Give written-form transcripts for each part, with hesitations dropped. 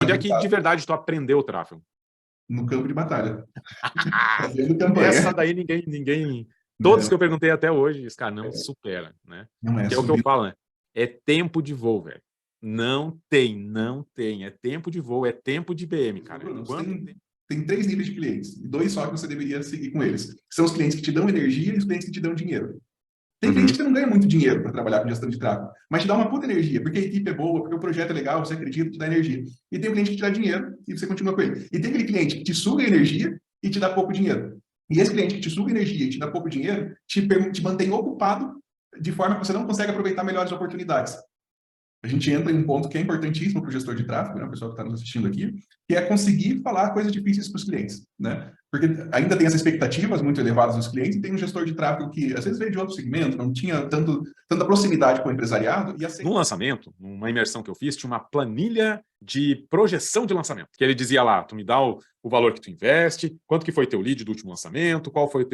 Onde é que de verdade tu aprendeu o tráfego? No campo de batalha. Fazendo campanha. Essa daí ninguém... Todos que eu perguntei até hoje, esse cara não supera, né? Não é que é o que eu falo, né? É tempo de voo, velho. Não tem. É tempo de voo, é tempo de BM, cara. Bruno, tem 3 níveis de clientes, e 2 só que você deveria seguir com eles. São os clientes que te dão energia e os clientes que te dão dinheiro. Tem cliente que não ganha muito dinheiro para trabalhar com gestão de tráfego, mas te dá uma puta energia, porque a equipe é boa, porque o projeto é legal, você acredita, te dá energia. E tem um cliente que te dá dinheiro e você continua com ele. E tem aquele cliente que te suga energia e te dá pouco dinheiro. E esse cliente que te suga energia e te dá pouco dinheiro, te mantém ocupado de forma que você não consegue aproveitar melhores oportunidades. A gente entra em um ponto que é importantíssimo para o gestor de tráfego, né, o pessoal que está nos assistindo aqui, que é conseguir falar coisas difíceis para os clientes, né? Porque ainda tem essas expectativas muito elevadas dos clientes e tem um gestor de tráfego que, às vezes, veio de outro segmento, não tinha tanta proximidade com o empresariado. E Num lançamento, numa imersão que eu fiz, tinha uma planilha de projeção de lançamento, que ele dizia lá, tu me dá o valor que tu investe, quanto que foi teu lead do último lançamento, qual foi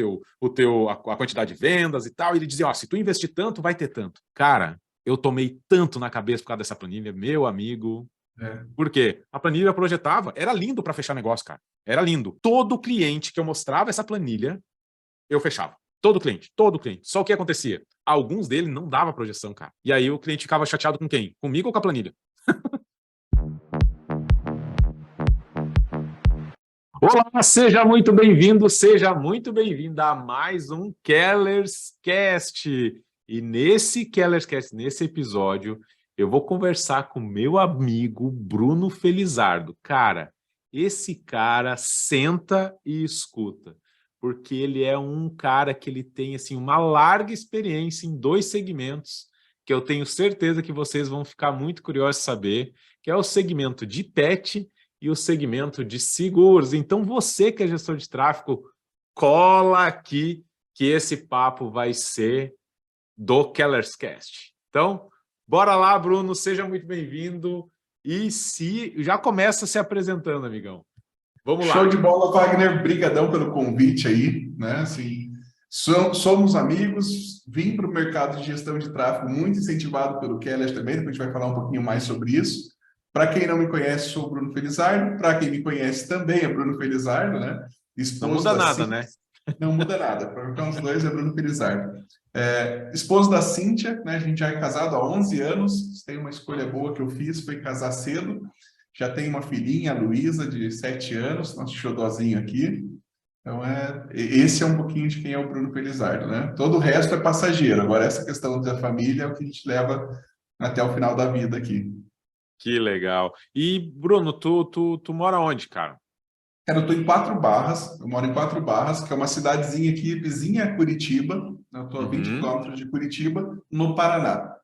a quantidade de vendas e tal, e ele dizia, ó, se tu investir tanto, vai ter tanto. Cara, eu tomei tanto na cabeça por causa dessa planilha, meu amigo. Por quê? A planilha projetava, era lindo para fechar negócio, cara. Era lindo. Todo cliente que eu mostrava essa planilha, eu fechava. Todo cliente. Só o que acontecia? Alguns deles não dava projeção, cara. E aí o cliente ficava chateado com quem? Comigo ou com a planilha? Olá, seja muito bem-vindo, seja muito bem-vinda a mais um Keller's Cast. E nesse Keller's Cast, nesse episódio, eu vou conversar com meu amigo Bruno Felizardo. Cara, esse cara senta e escuta, porque ele é um cara que ele tem assim uma larga experiência em 2 segmentos, que eu tenho certeza que vocês vão ficar muito curiosos de saber, que é o segmento de pet e o segmento de seguros. Então, você que é gestor de tráfego, cola aqui que esse papo vai ser do Keller's Cast. Então, bora lá, Bruno, seja muito bem-vindo. E já começa se apresentando, amigão. Vamos lá. Show de bola, Wagner. Brigadão pelo convite aí, né? Assim, somos amigos, vim para o mercado de gestão de tráfego muito incentivado pelo Keller também, depois a gente vai falar um pouquinho mais sobre isso. Para quem não me conhece, sou o Bruno Felizardo. Para quem me conhece, também é Bruno Felizardo, né? Não muda nada, né? Não muda nada. Para ficar os dois é Bruno Felizardo. Esposo da Cíntia, né? A gente já é casado há 11 anos. Tem uma escolha boa que eu fiz, foi casar cedo. Já tem uma filhinha, a Luísa, de 7 anos, nosso xodózinho aqui. Então, esse é um pouquinho de quem é o Bruno Felizardo, né? Todo o resto é passageiro. Agora, essa questão da família é o que a gente leva até o final da vida aqui. Que legal. E, Bruno, tu mora onde, cara? Cara, eu estou em Quatro Barras, eu moro em Quatro Barras, que é uma cidadezinha aqui, vizinha a Curitiba. Eu estou a 20 quilômetros de Curitiba, no Paraná.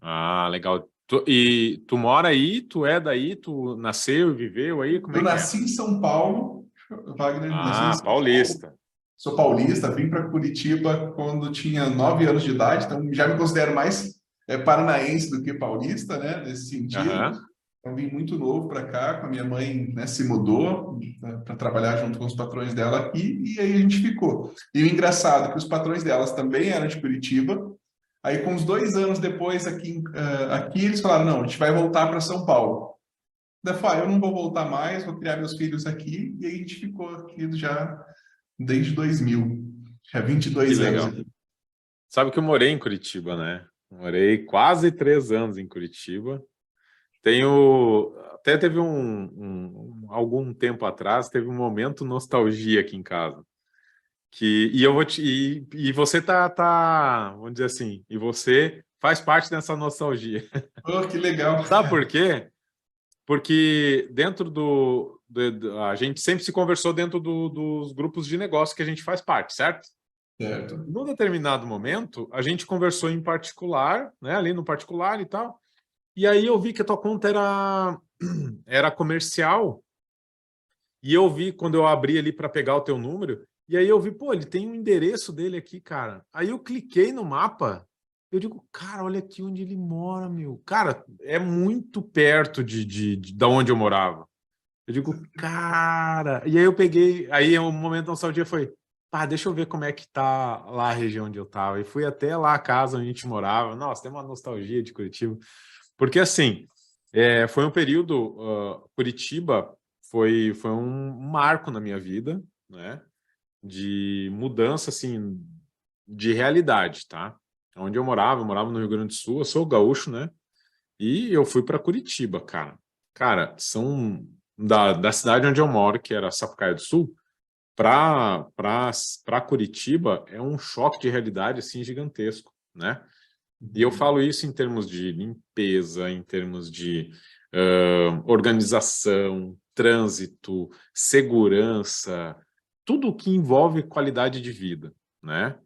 Ah, legal. E tu mora aí, tu é daí, tu nasceu e viveu aí, como é Eu que é? nasci em São Paulo, Wagner, nasci em Ah, São paulista. Paulo. Sou paulista, vim para Curitiba quando tinha 9 anos de idade, então já me considero mais paranaense do que paulista, né, nesse sentido. Aham. Eu vim muito novo para cá, com a minha mãe, né, se mudou para trabalhar junto com os patrões dela aqui, e aí a gente ficou. E o engraçado é que os patrões delas também eram de Curitiba. Aí, com uns 2 anos depois, aqui eles falaram, não, a gente vai voltar para São Paulo. Daí eu falei, eu não vou voltar mais, vou criar meus filhos aqui, e aí a gente ficou aqui já desde 2000, já Que 22 anos legal. aqui. Sabe que eu morei em Curitiba, né? Morei quase 3 anos em Curitiba. Até teve algum tempo atrás, teve um momento nostalgia aqui em casa. E você vamos dizer assim, e você faz parte dessa nostalgia. Oh, que legal. Sabe por quê? Porque dentro a gente sempre se conversou dentro dos grupos de negócio que a gente faz parte, certo? Certo. Num determinado momento, a gente conversou em particular, né, ali no particular e tal, e aí eu vi que a tua conta era comercial, e eu vi quando eu abri ali para pegar o teu número, e aí eu vi, pô, ele tem um endereço dele aqui, cara. Aí eu cliquei no mapa, eu digo, cara, olha aqui onde ele mora, meu. Cara, é muito perto da onde eu morava. Eu digo, cara... E aí eu peguei... Aí o momento da nostalgia foi... Pá, deixa eu ver como é que tá lá a região onde eu tava. E fui até lá a casa onde a gente morava. Nossa, tem uma nostalgia de Curitiba. Porque, assim, Foi um período, Curitiba foi um marco na minha vida, né? De mudança, assim, de realidade, tá? Onde eu morava no Rio Grande do Sul, eu sou gaúcho, né? E eu fui para Curitiba, cara. Cara, da cidade onde eu moro, que era Sapucaia do Sul, para Curitiba é um choque de realidade assim gigantesco, né? E eu falo isso em termos de limpeza, em termos de organização, trânsito, segurança, tudo que envolve qualidade de vida, né?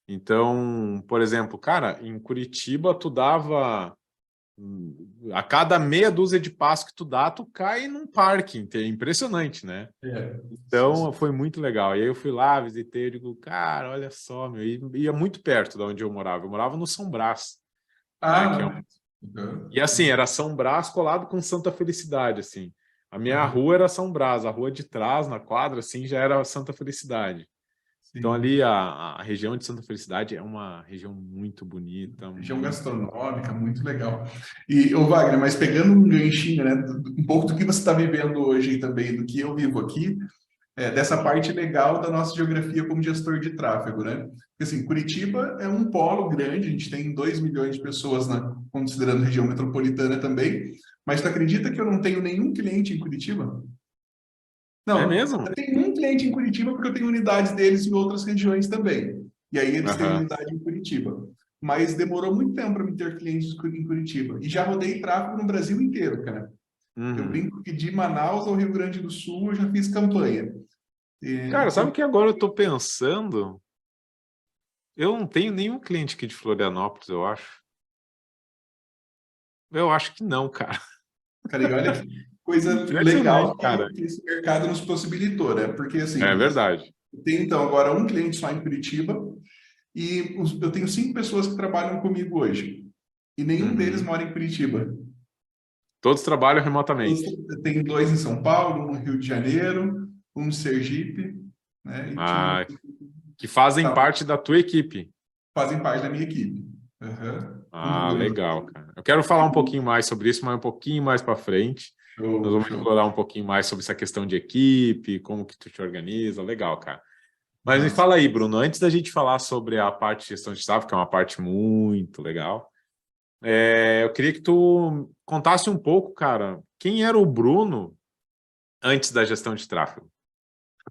Então, por exemplo, cara, em Curitiba tu dava a cada meia dúzia de passos que tu dá, tu cai num parque, é impressionante, né? É. Então, foi muito legal. E aí eu fui lá, visitei, eu digo, cara, olha só, meu, e ia muito perto de onde eu morava. Eu morava no São Brás, né? Que é um... Ah, E assim, era São Brás colado com Santa Felicidade, assim. A minha aham, rua era São Brás, a rua de trás, na quadra, assim, já era Santa Felicidade. Então, sim. ali, a região de Santa Felicidade é uma região muito bonita, Região muito... gastronômica, muito legal. E, ô Wagner, mas pegando um ganchinho, né, um pouco do que você está vivendo hoje e também do que eu vivo aqui, dessa parte legal da nossa geografia como gestor de tráfego, né? Porque, assim, Curitiba é um polo grande, a gente tem 2 milhões de pessoas, considerando região metropolitana também, mas tu acredita que eu não tenho nenhum cliente em Curitiba? É Não, mesmo? eu tenho um cliente em Curitiba porque eu tenho unidades deles em outras regiões também. E aí eles têm Aham. unidade em Curitiba. Mas demorou muito tempo para me ter clientes em Curitiba. E já rodei tráfego no Brasil inteiro, cara. Eu Uhum. brinco que de Manaus ao Rio Grande do Sul eu já fiz campanha. Cara, sabe o Então, que agora eu tô pensando? Eu não tenho nenhum cliente aqui de Florianópolis, eu acho. Eu acho que não, cara. cara, e olha que coisa legal Impressionante, cara. que esse mercado nos possibilitou, né? Porque, É assim, verdade. eu tenho então agora um cliente só em Curitiba e eu tenho 5 pessoas que trabalham comigo hoje. E nenhum deles Uhum. mora em Curitiba. Todos trabalham remotamente. Tem 2 em São Paulo, um no Rio de Janeiro, um no Sergipe, né? E tinha Ah, que fazem tá, parte da tua equipe. fazem parte da minha equipe. Aham. Muito Ah, bom. legal, cara. Eu quero falar um pouquinho mais sobre isso, mas um pouquinho mais para frente. Nós Show, vamos show. explorar um pouquinho mais sobre essa questão de equipe, como que tu te organiza. Legal, cara. Mas me Massa. fala aí, Bruno, antes da gente falar sobre a parte de gestão de tráfego, que é uma parte muito legal, eu queria que tu contasse um pouco, cara, quem era o Bruno antes da gestão de tráfego.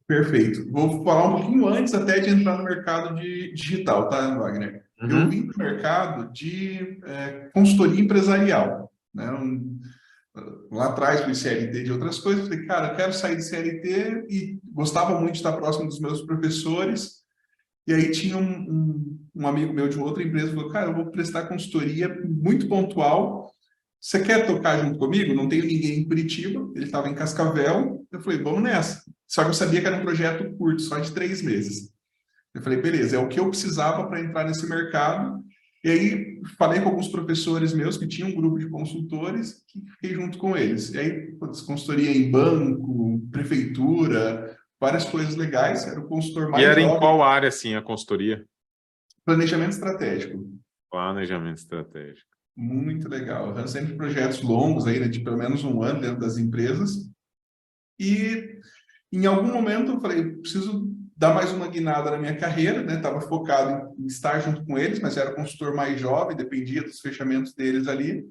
Perfeito. Vou falar um pouquinho antes até de entrar no mercado de digital, tá, Wagner? Eu Uhum, vim do mercado de consultoria empresarial, né? Lá atrás fui CLT de outras coisas, falei, cara, eu quero sair de CLT e gostava muito de estar próximo dos meus professores. E aí tinha um amigo meu de outra empresa que falou, cara, eu vou prestar consultoria muito pontual. Você quer tocar junto comigo? Não tenho ninguém em Curitiba, ele estava em Cascavel. Eu falei, vamos nessa. Só que eu sabia que era um projeto curto, só de 3 meses. Eu falei, beleza, é o que eu precisava para entrar nesse mercado. E aí falei com alguns professores meus que tinham um grupo de consultores, que fiquei junto com eles. E aí, putz, consultoria em banco, prefeitura, várias coisas legais. Era o consultor e mais era em jovem. qual área, assim, a consultoria? Planejamento estratégico. Planejamento estratégico. Muito legal. Eu sempre projetos longos aí, né, de pelo menos um ano dentro das empresas. E em algum momento eu falei, preciso dar mais uma guinada na minha carreira, né? Estava focado em estar junto com eles, mas era consultor mais jovem, dependia dos fechamentos deles ali.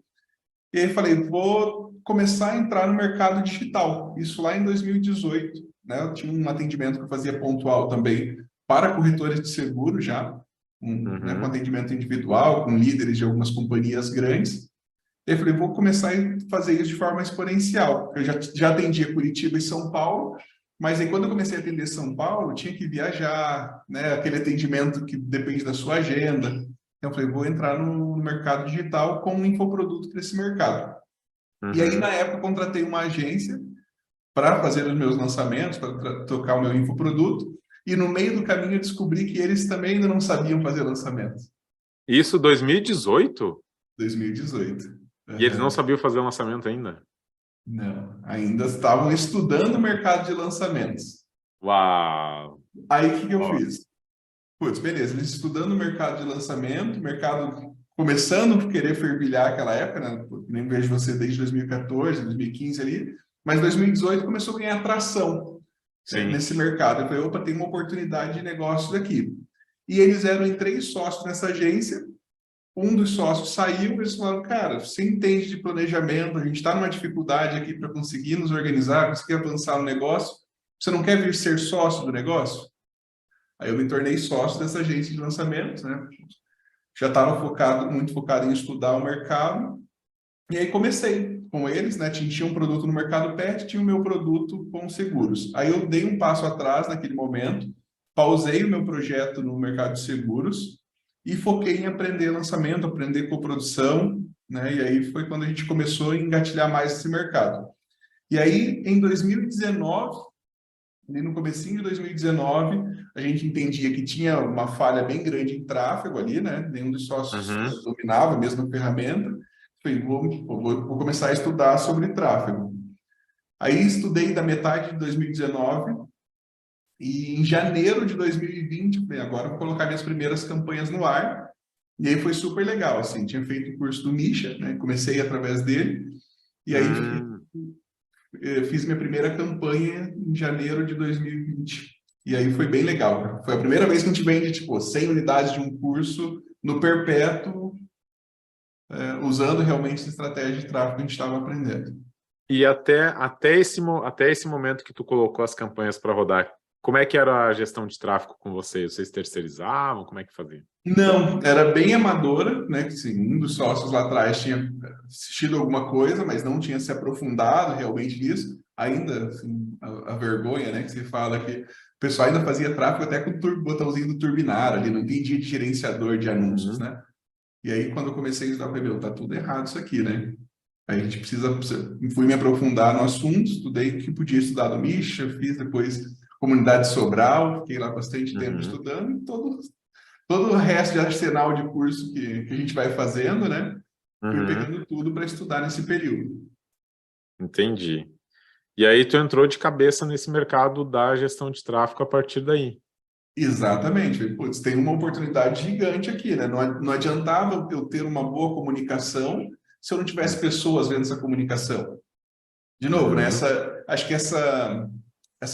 E aí falei, vou começar a entrar no mercado digital. Isso lá em 2018, né? Eu tinha um atendimento que eu fazia pontual também para corretores de seguro já, né, com Uhum. atendimento individual, com líderes de algumas companhias grandes. Eu falei, vou começar a fazer isso de forma exponencial. Eu já atendia Curitiba e São Paulo, mas aí quando eu comecei a atender São Paulo, tinha que viajar, né? Aquele atendimento que depende da sua agenda. Então, eu falei, vou entrar no mercado digital como um infoproduto para esse mercado. E aí, na Uhum. época, eu contratei uma agência para fazer os meus lançamentos, para tocar o meu infoproduto. E no meio do caminho eu descobri que eles também ainda não sabiam fazer lançamentos. Isso 2018? 2018. E eles não Uhum. sabiam fazer o lançamento ainda? Não, ainda estavam estudando o mercado de lançamentos. Uau! Aí o que eu Ó, fiz? Putz, beleza, eles estudando o mercado de lançamento, mercado começando a querer fervilhar aquela época, né? Nem vejo você desde 2014, 2015 ali, mas 2018 começou a ganhar atração Sim. nesse mercado. Eu falei, opa, tem uma oportunidade de negócio daqui. E eles eram em 3 sócios nessa agência. Um dos sócios saiu, eles falaram, cara, você entende de planejamento, a gente está numa dificuldade aqui para conseguir nos organizar, conseguir avançar no negócio, você não quer vir ser sócio do negócio? Aí eu me tornei sócio dessa agência de lançamentos, né? Já estava muito focado em estudar o mercado, e aí comecei com eles, né? Tinha um produto no mercado pet, tinha o meu produto com seguros. Aí eu dei um passo atrás naquele momento, pausei o meu projeto no mercado de seguros e foquei em aprender lançamento, aprender coprodução, né? E aí foi quando a gente começou a engatilhar mais esse mercado. E aí, em 2019, ali no comecinho de 2019, a gente entendia que tinha uma falha bem grande em tráfego ali, né? Nenhum dos sócios Uhum. dominava a mesma ferramenta. Falei, vou começar a estudar sobre tráfego. Aí estudei da metade de 2019 e em janeiro de 2020, falei, agora eu vou colocar minhas primeiras campanhas no ar. E aí foi super legal, assim, tinha feito o curso do Misha, né? Comecei através dele. E aí Hum. fiz minha primeira campanha em janeiro de 2020. E aí foi bem legal, cara. Foi a primeira vez que a gente vende, tipo, 100 unidades de um curso no perpétuo, usando realmente essa estratégia de tráfego que a gente estava aprendendo. E até esse momento que tu colocou as campanhas para rodar, como é que era a gestão de tráfego com vocês? Vocês terceirizavam? Como é que fazia? Não, era bem amadora, né? Que sim, um dos sócios lá atrás tinha assistido alguma coisa, mas não tinha se aprofundado realmente nisso. Ainda, assim, a vergonha, né? Que se fala que o pessoal ainda fazia tráfego até com o botãozinho do turbinar ali, não entendia de gerenciador de anúncios, Uhum. né? E aí, quando eu comecei a estudar, eu falei, meu, tá tudo errado isso aqui, né? Aí a gente fui me aprofundar no assunto, estudei o que podia estudar do Misha, fiz depois comunidade Sobral, fiquei lá bastante tempo Uhum. estudando, e todo o resto de arsenal de curso que a gente vai fazendo, né? Fui Uhum. pegando tudo para estudar nesse período. Entendi. E aí tu entrou de cabeça nesse mercado da gestão de tráfego a partir daí. Exatamente. Falei, putz, tem uma oportunidade gigante aqui, né? Não adiantava eu ter uma boa comunicação se eu não tivesse pessoas vendo essa comunicação. De novo, né? Uhum. Acho que essa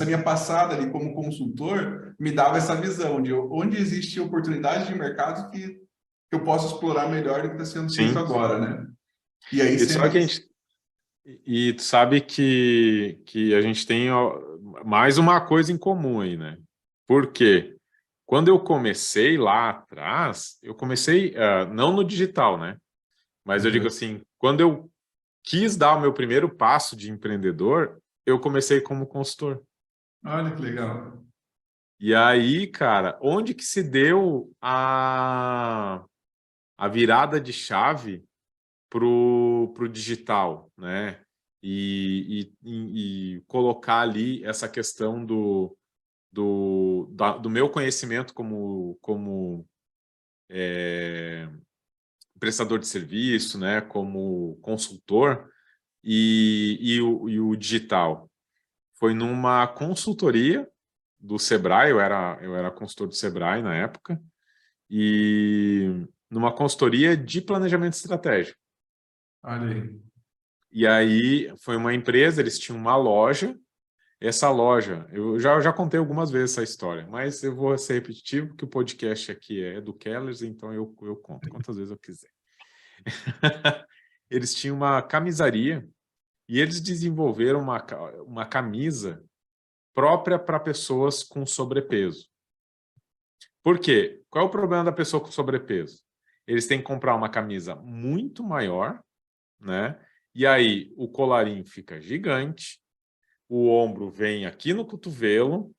minha passada ali como consultor me dava essa visão de onde existe oportunidade de mercado que eu posso explorar melhor do que está sendo feito Sim. agora, né? E aí E tu sabe sempre... que tu sabe que a gente tem ó, mais uma coisa em comum aí, né? Por quê? Quando eu comecei lá atrás, eu comecei, não no digital, né? Mas eu digo Uhum. assim, quando eu quis dar o meu primeiro passo de empreendedor, eu comecei como consultor. Olha que legal. E aí, cara, onde que se deu a virada de chave pro digital, né? E colocar ali essa questão do meu conhecimento como prestador de serviço, né? Como consultor e o digital. Foi numa consultoria do Sebrae, eu era consultor do Sebrae na época, e numa consultoria de planejamento estratégico. Olha aí. E aí foi uma empresa, eles tinham uma loja. Essa loja, eu já contei algumas vezes essa história, mas eu vou ser repetitivo, porque o podcast aqui é do Kellers, então eu conto quantas vezes eu quiser. Eles tinham uma camisaria e eles desenvolveram uma camisa própria para pessoas com sobrepeso. Por quê? Qual é o problema da pessoa com sobrepeso? Eles têm que comprar uma camisa muito maior, né? E aí o colarinho fica gigante, o ombro vem aqui no cotovelo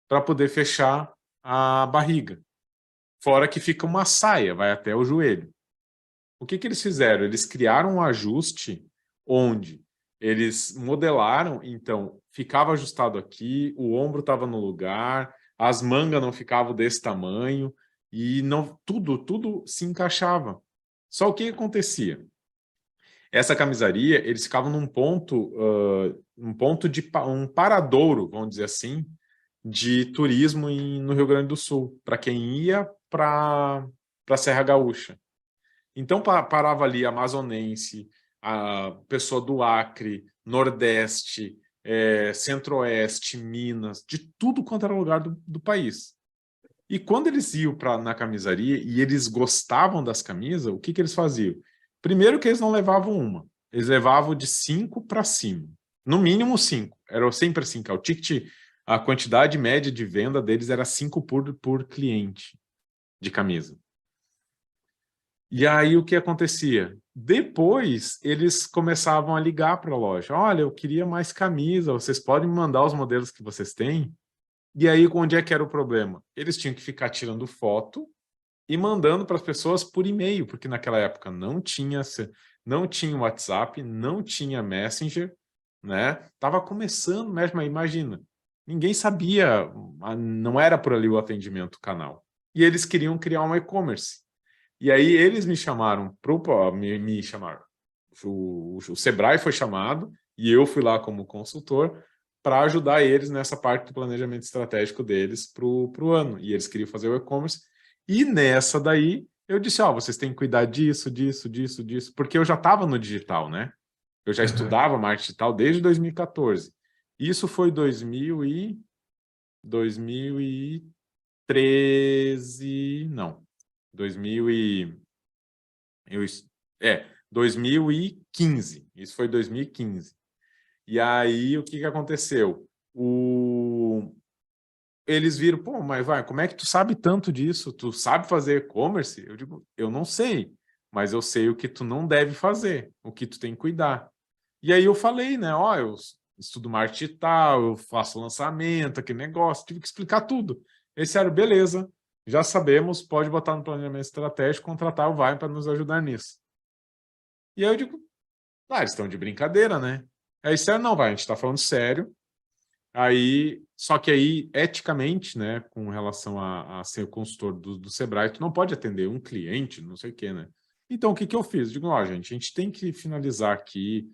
para poder fechar a barriga. Fora que fica uma saia, vai até o joelho. O que eles fizeram? Eles criaram um ajuste onde eles modelaram, então, ficava ajustado aqui, o ombro estava no lugar, as mangas não ficavam desse tamanho, e não tudo se encaixava. Só o que acontecia? Essa camisaria, eles ficavam num ponto, um paradouro, vamos dizer assim, de turismo no Rio Grande do Sul, para quem ia para a Serra Gaúcha. Então parava ali amazonense, a pessoa do Acre, Nordeste, Centro-Oeste, Minas, de tudo quanto era lugar do país. E quando eles iam na camisaria e eles gostavam das camisas, o que eles faziam? Primeiro que eles não levavam uma, eles levavam de 5 para cima. No mínimo 5. Era sempre assim, o ticket, a quantidade média de venda deles era 5 por cliente de camisa. E aí o que acontecia? Depois eles começavam a ligar para a loja. Olha, eu queria mais camisa, vocês podem me mandar os modelos que vocês têm? E aí onde é que era o problema? Eles tinham que ficar tirando foto e mandando para as pessoas por e-mail, porque naquela época não tinha WhatsApp, não tinha Messenger, né? Tava começando, mas imagina, ninguém sabia, não era por ali o atendimento, o canal. E eles queriam criar um e-commerce. E aí eles me chamaram, me chamaram. O Sebrae foi chamado e eu fui lá como consultor para ajudar eles nessa parte do planejamento estratégico deles para o ano. E eles queriam fazer o e-commerce. E nessa daí, eu disse, vocês têm que cuidar disso, porque eu já estava no digital, né? Eu já estudava marketing digital desde 2014. Isso foi 2013, não, 2015. Isso foi 2015. E aí, o que aconteceu? Eles viram, pô, mas como é que tu sabe tanto disso? Tu sabe fazer e-commerce? Eu digo, eu não sei, mas eu sei o que tu não deve fazer, o que tu tem que cuidar. E aí eu falei, né, eu estudo marketing digital, eu faço lançamento, aquele negócio, tive que explicar tudo. Eles disseram, beleza, já sabemos, pode botar no planejamento estratégico, contratar o Vai para nos ajudar nisso. E aí eu digo, eles estão de brincadeira, né? Aí disseram, não, a gente está falando sério. Aí, só que aí, eticamente, né, com relação a ser consultor do Sebrae, tu não pode atender um cliente, não sei o quê, né? Então, o que eu fiz? Digo, gente, a gente tem que finalizar aqui,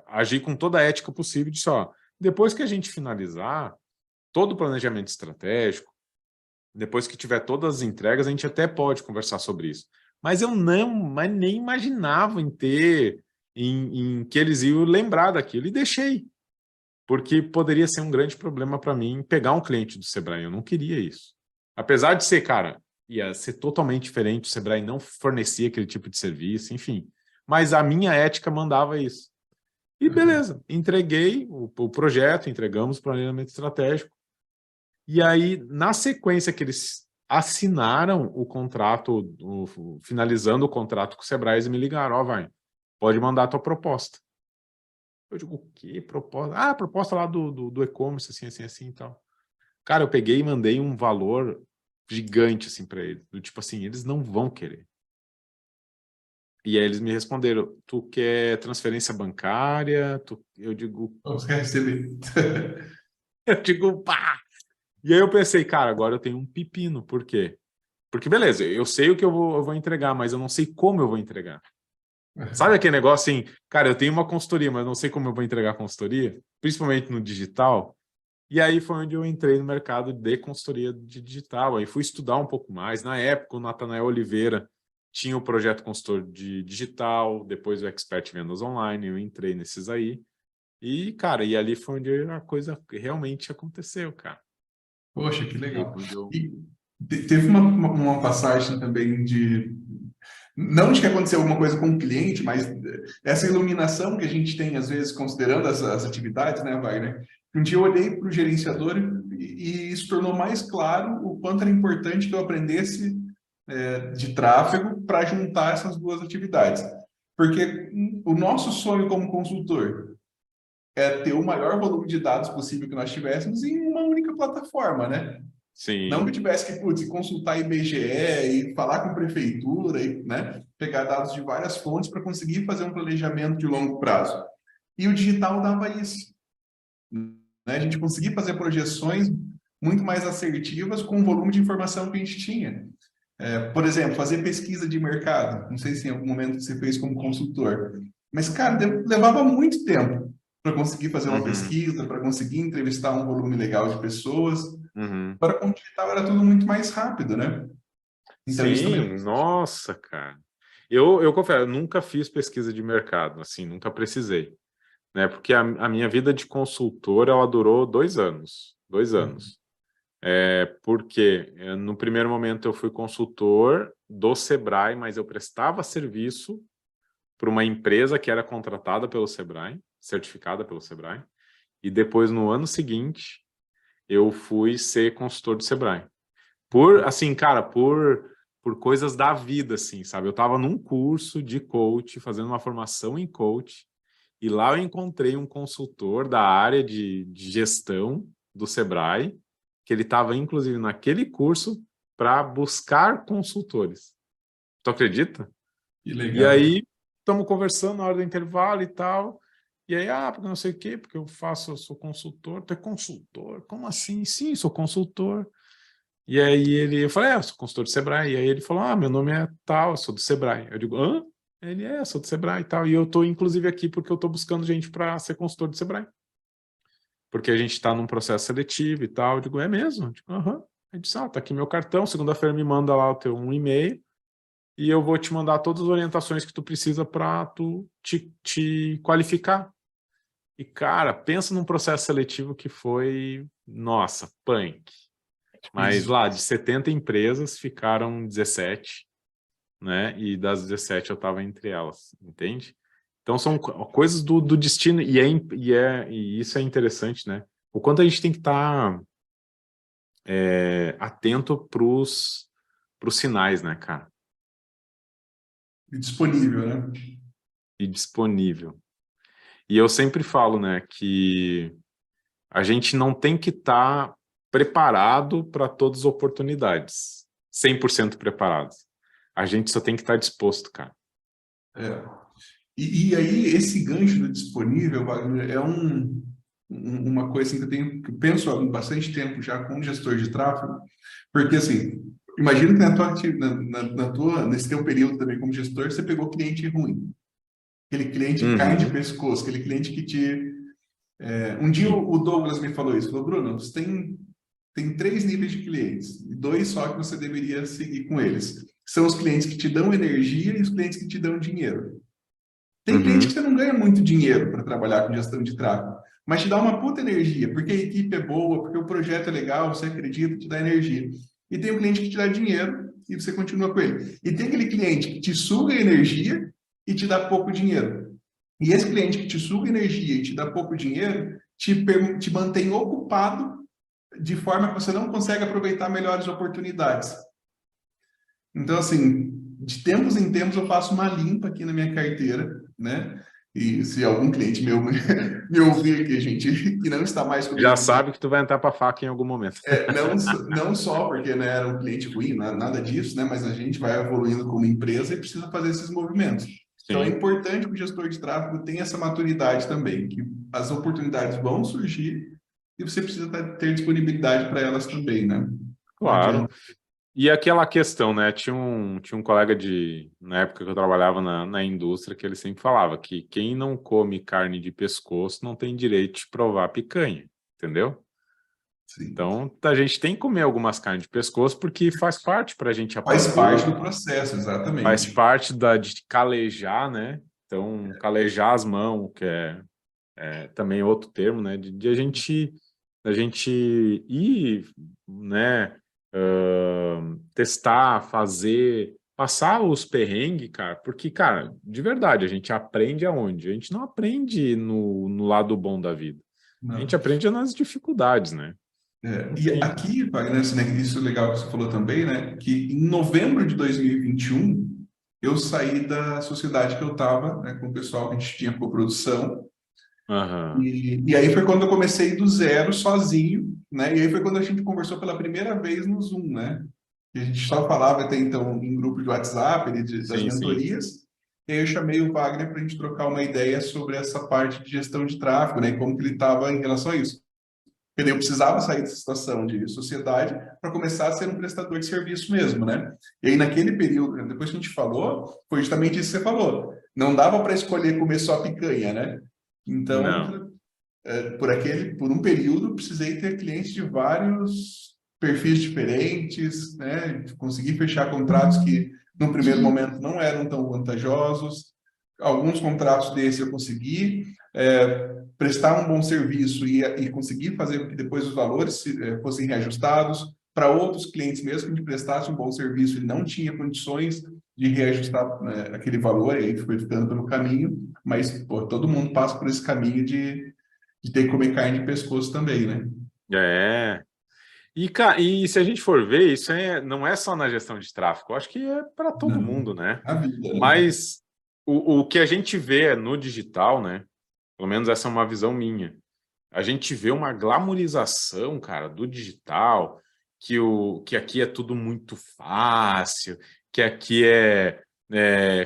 agir com toda a ética possível, disse, depois que a gente finalizar todo o planejamento estratégico, depois que tiver todas as entregas, a gente até pode conversar sobre isso. Mas eu nem imaginava em que eles iam lembrar daquilo, e deixei. Porque poderia ser um grande problema para mim pegar um cliente do Sebrae. Eu não queria isso. Apesar de ser, cara, ia ser totalmente diferente, o Sebrae não fornecia aquele tipo de serviço, enfim. Mas a minha ética mandava isso. E beleza, entreguei o projeto, entregamos o planejamento estratégico. E aí, na sequência que eles assinaram o contrato, finalizando o contrato com o Sebrae, eles me ligaram, pode mandar a tua proposta. Eu digo, o quê? Proposta? A proposta lá do e-commerce, assim e tal. Cara, eu peguei e mandei um valor gigante, assim, para eles. Do tipo assim, eles não vão querer. E aí eles me responderam, tu quer transferência bancária? Eu digo... Vamos receber. Eu digo, pá! E aí eu pensei, cara, agora eu tenho um pepino. Por quê? Porque, beleza, eu sei o que eu vou entregar, mas eu não sei como eu vou entregar. Sabe aquele negócio assim, cara, eu tenho uma consultoria, mas não sei como eu vou entregar a consultoria, principalmente no digital. E aí foi onde eu entrei no mercado de consultoria de digital. Aí fui estudar um pouco mais. Na época, o Natanael Oliveira tinha o projeto consultor de digital, depois o Expert Vendas Online, eu entrei nesses aí. E, cara, ali foi onde a coisa realmente aconteceu, cara. Poxa, que legal. E teve uma passagem também não de que aconteceu alguma coisa com o cliente, mas essa iluminação que a gente tem, às vezes, considerando as atividades, né, Wagner? Um dia eu olhei para o gerenciador e isso tornou mais claro o quanto era importante que eu aprendesse de tráfego para juntar essas duas atividades. Porque o nosso sonho como consultor é ter o maior volume de dados possível que nós tivéssemos em uma única plataforma, né? Sim. Não que eu tivesse que consultar IBGE e falar com prefeitura, né? Pegar dados de várias fontes para conseguir fazer um planejamento de longo prazo. E o digital dava isso. Né? A gente conseguia fazer projeções muito mais assertivas com o volume de informação que a gente tinha. Por exemplo, fazer pesquisa de mercado. Não sei se em algum momento você fez como consultor. Mas, cara, levava muito tempo para conseguir fazer uma pesquisa, para conseguir entrevistar um volume legal de pessoas. Agora, com o digital era tudo muito mais rápido, né? Então, Sim, isso também... nossa, cara. Eu confesso, eu nunca fiz pesquisa de mercado, assim, nunca precisei, né? Porque a minha vida de consultor, ela durou 2 anos. 2 anos. Porque no primeiro momento eu fui consultor do Sebrae, mas eu prestava serviço para uma empresa que era contratada pelo Sebrae, certificada pelo Sebrae, e depois, no ano seguinte, eu fui ser consultor do Sebrae. Assim, cara, por coisas da vida, assim, sabe? Eu estava num curso de coach, fazendo uma formação em coach, e lá eu encontrei um consultor da área de gestão do Sebrae, que ele estava, inclusive, naquele curso para buscar consultores. Tu acredita? Que E legal. aí, estamos conversando na hora do intervalo e tal. E aí, porque não sei o quê, porque eu sou consultor. Tu é consultor? Como assim? Sim, sou consultor. E aí eu falei, eu sou consultor do Sebrae. E aí ele falou, meu nome é tal, eu sou do Sebrae. Eu digo, hã? Ele eu sou do Sebrae e tal. E eu tô, inclusive, aqui porque eu tô buscando gente para ser consultor do Sebrae. Porque a gente está num processo seletivo e tal. Eu digo, é mesmo? Eu digo, aham. Ele disse, tá aqui meu cartão, segunda-feira me manda lá um e-mail e eu vou te mandar todas as orientações que tu precisa para tu te qualificar. E, cara, pensa num processo seletivo que foi, nossa, punk. Mas Isso. lá, de 70 empresas, ficaram 17, né? E das 17 eu estava entre elas, entende? Então são coisas do destino, e isso é interessante, né? O quanto a gente tem que estar atento pros sinais, né, cara? E disponível, né? E disponível. E eu sempre falo, né, que a gente não tem que estar preparado para todas as oportunidades, 100% preparado. A gente só tem que estar disposto, cara. É. E aí, esse gancho do disponível, Wagner, é uma coisa assim, que eu penso há bastante tempo já como gestor de tráfego, porque assim, imagina que nesse teu período também como gestor, você pegou cliente ruim, aquele cliente carne de Uhum, pescoço, aquele cliente que te... um dia sim. o Douglas me falou isso, falou, Bruno, você tem 3 níveis de clientes, e 2 só que você deveria seguir com eles. São os clientes que te dão energia e os clientes que te dão dinheiro. Tem cliente que Uhum, você não ganha muito dinheiro para trabalhar com gestão de tráfego, mas te dá uma puta energia, porque a equipe é boa, porque o projeto é legal, você acredita, te dá energia. E tem um cliente que te dá dinheiro e você continua com ele. E tem aquele cliente que te suga energia e te dá pouco dinheiro. E esse cliente que te suga energia e te dá pouco dinheiro te mantém ocupado de forma que você não consegue aproveitar melhores oportunidades. Então, assim, de tempos em tempos eu faço uma limpa aqui na minha carteira, né? E se algum cliente meu me ouvir aqui, gente, que não está mais já comigo, sabe que tu vai entrar para faca em algum momento. não só porque, né, era um cliente ruim, nada disso, né? Mas a gente vai evoluindo como empresa e precisa fazer esses movimentos. Então, é Sim, importante que o gestor de tráfego tenha essa maturidade também, que as oportunidades vão surgir e você precisa ter disponibilidade para elas também, né? Não claro. adianta. E aquela questão, né? Tinha um colega na época que eu trabalhava na indústria, que ele sempre falava que quem não come carne de pescoço não tem direito de provar picanha, entendeu? Sim. Então, a gente tem que comer algumas carnes de pescoço porque faz parte para a gente Faz parte aprender, do processo, faz exatamente. parte de calejar, né? Então, calejar as mãos, que é também outro termo, né? De a gente ir, né? Testar, fazer, passar os perrengues, cara, porque, cara, de verdade, a gente aprende aonde? A gente não aprende no lado bom da vida. A gente Não. aprende nas dificuldades, né? Não E tem. aqui, Wagner, assim, né, isso é legal que você falou também, né? Que em novembro de 2021, eu saí da sociedade que eu estava, né, com o pessoal que a gente tinha coprodução. Aham. E aí foi quando eu comecei do zero, sozinho, né? E aí foi quando a gente conversou pela primeira vez no Zoom, né? E a gente só falava até então em grupo de WhatsApp, das Sim, sim. mentorias. E aí eu chamei o Wagner para a gente trocar uma ideia sobre essa parte de gestão de tráfego, né? E como que ele estava em relação a isso. Porque eu precisava sair dessa situação de sociedade para começar a ser um prestador de serviço mesmo, né? E aí, naquele período, depois que a gente falou, foi justamente isso que você falou. Não dava para escolher comer só picanha, né? Não. Então, por um período, precisei ter clientes de vários perfis diferentes, né? Consegui fechar contratos que no primeiro momento não eram tão vantajosos. Alguns contratos desses eu consegui prestar um bom serviço e conseguir fazer com que depois os valores fossem reajustados. Para outros clientes, mesmo que a gente prestasse um bom serviço e não tinha condições de reajustar aquele valor, e aí foi ficando pelo caminho, mas pô, todo mundo passa por esse caminho de ter que comer carne de pescoço também, né? É. E se a gente for ver, isso não é só na gestão de tráfego, eu acho que é para todo Não, mundo, né? a vida, né? Mas o que a gente vê no digital, né? Pelo menos essa é uma visão minha. A gente vê uma glamorização, cara, do digital, que aqui é tudo muito fácil, que aqui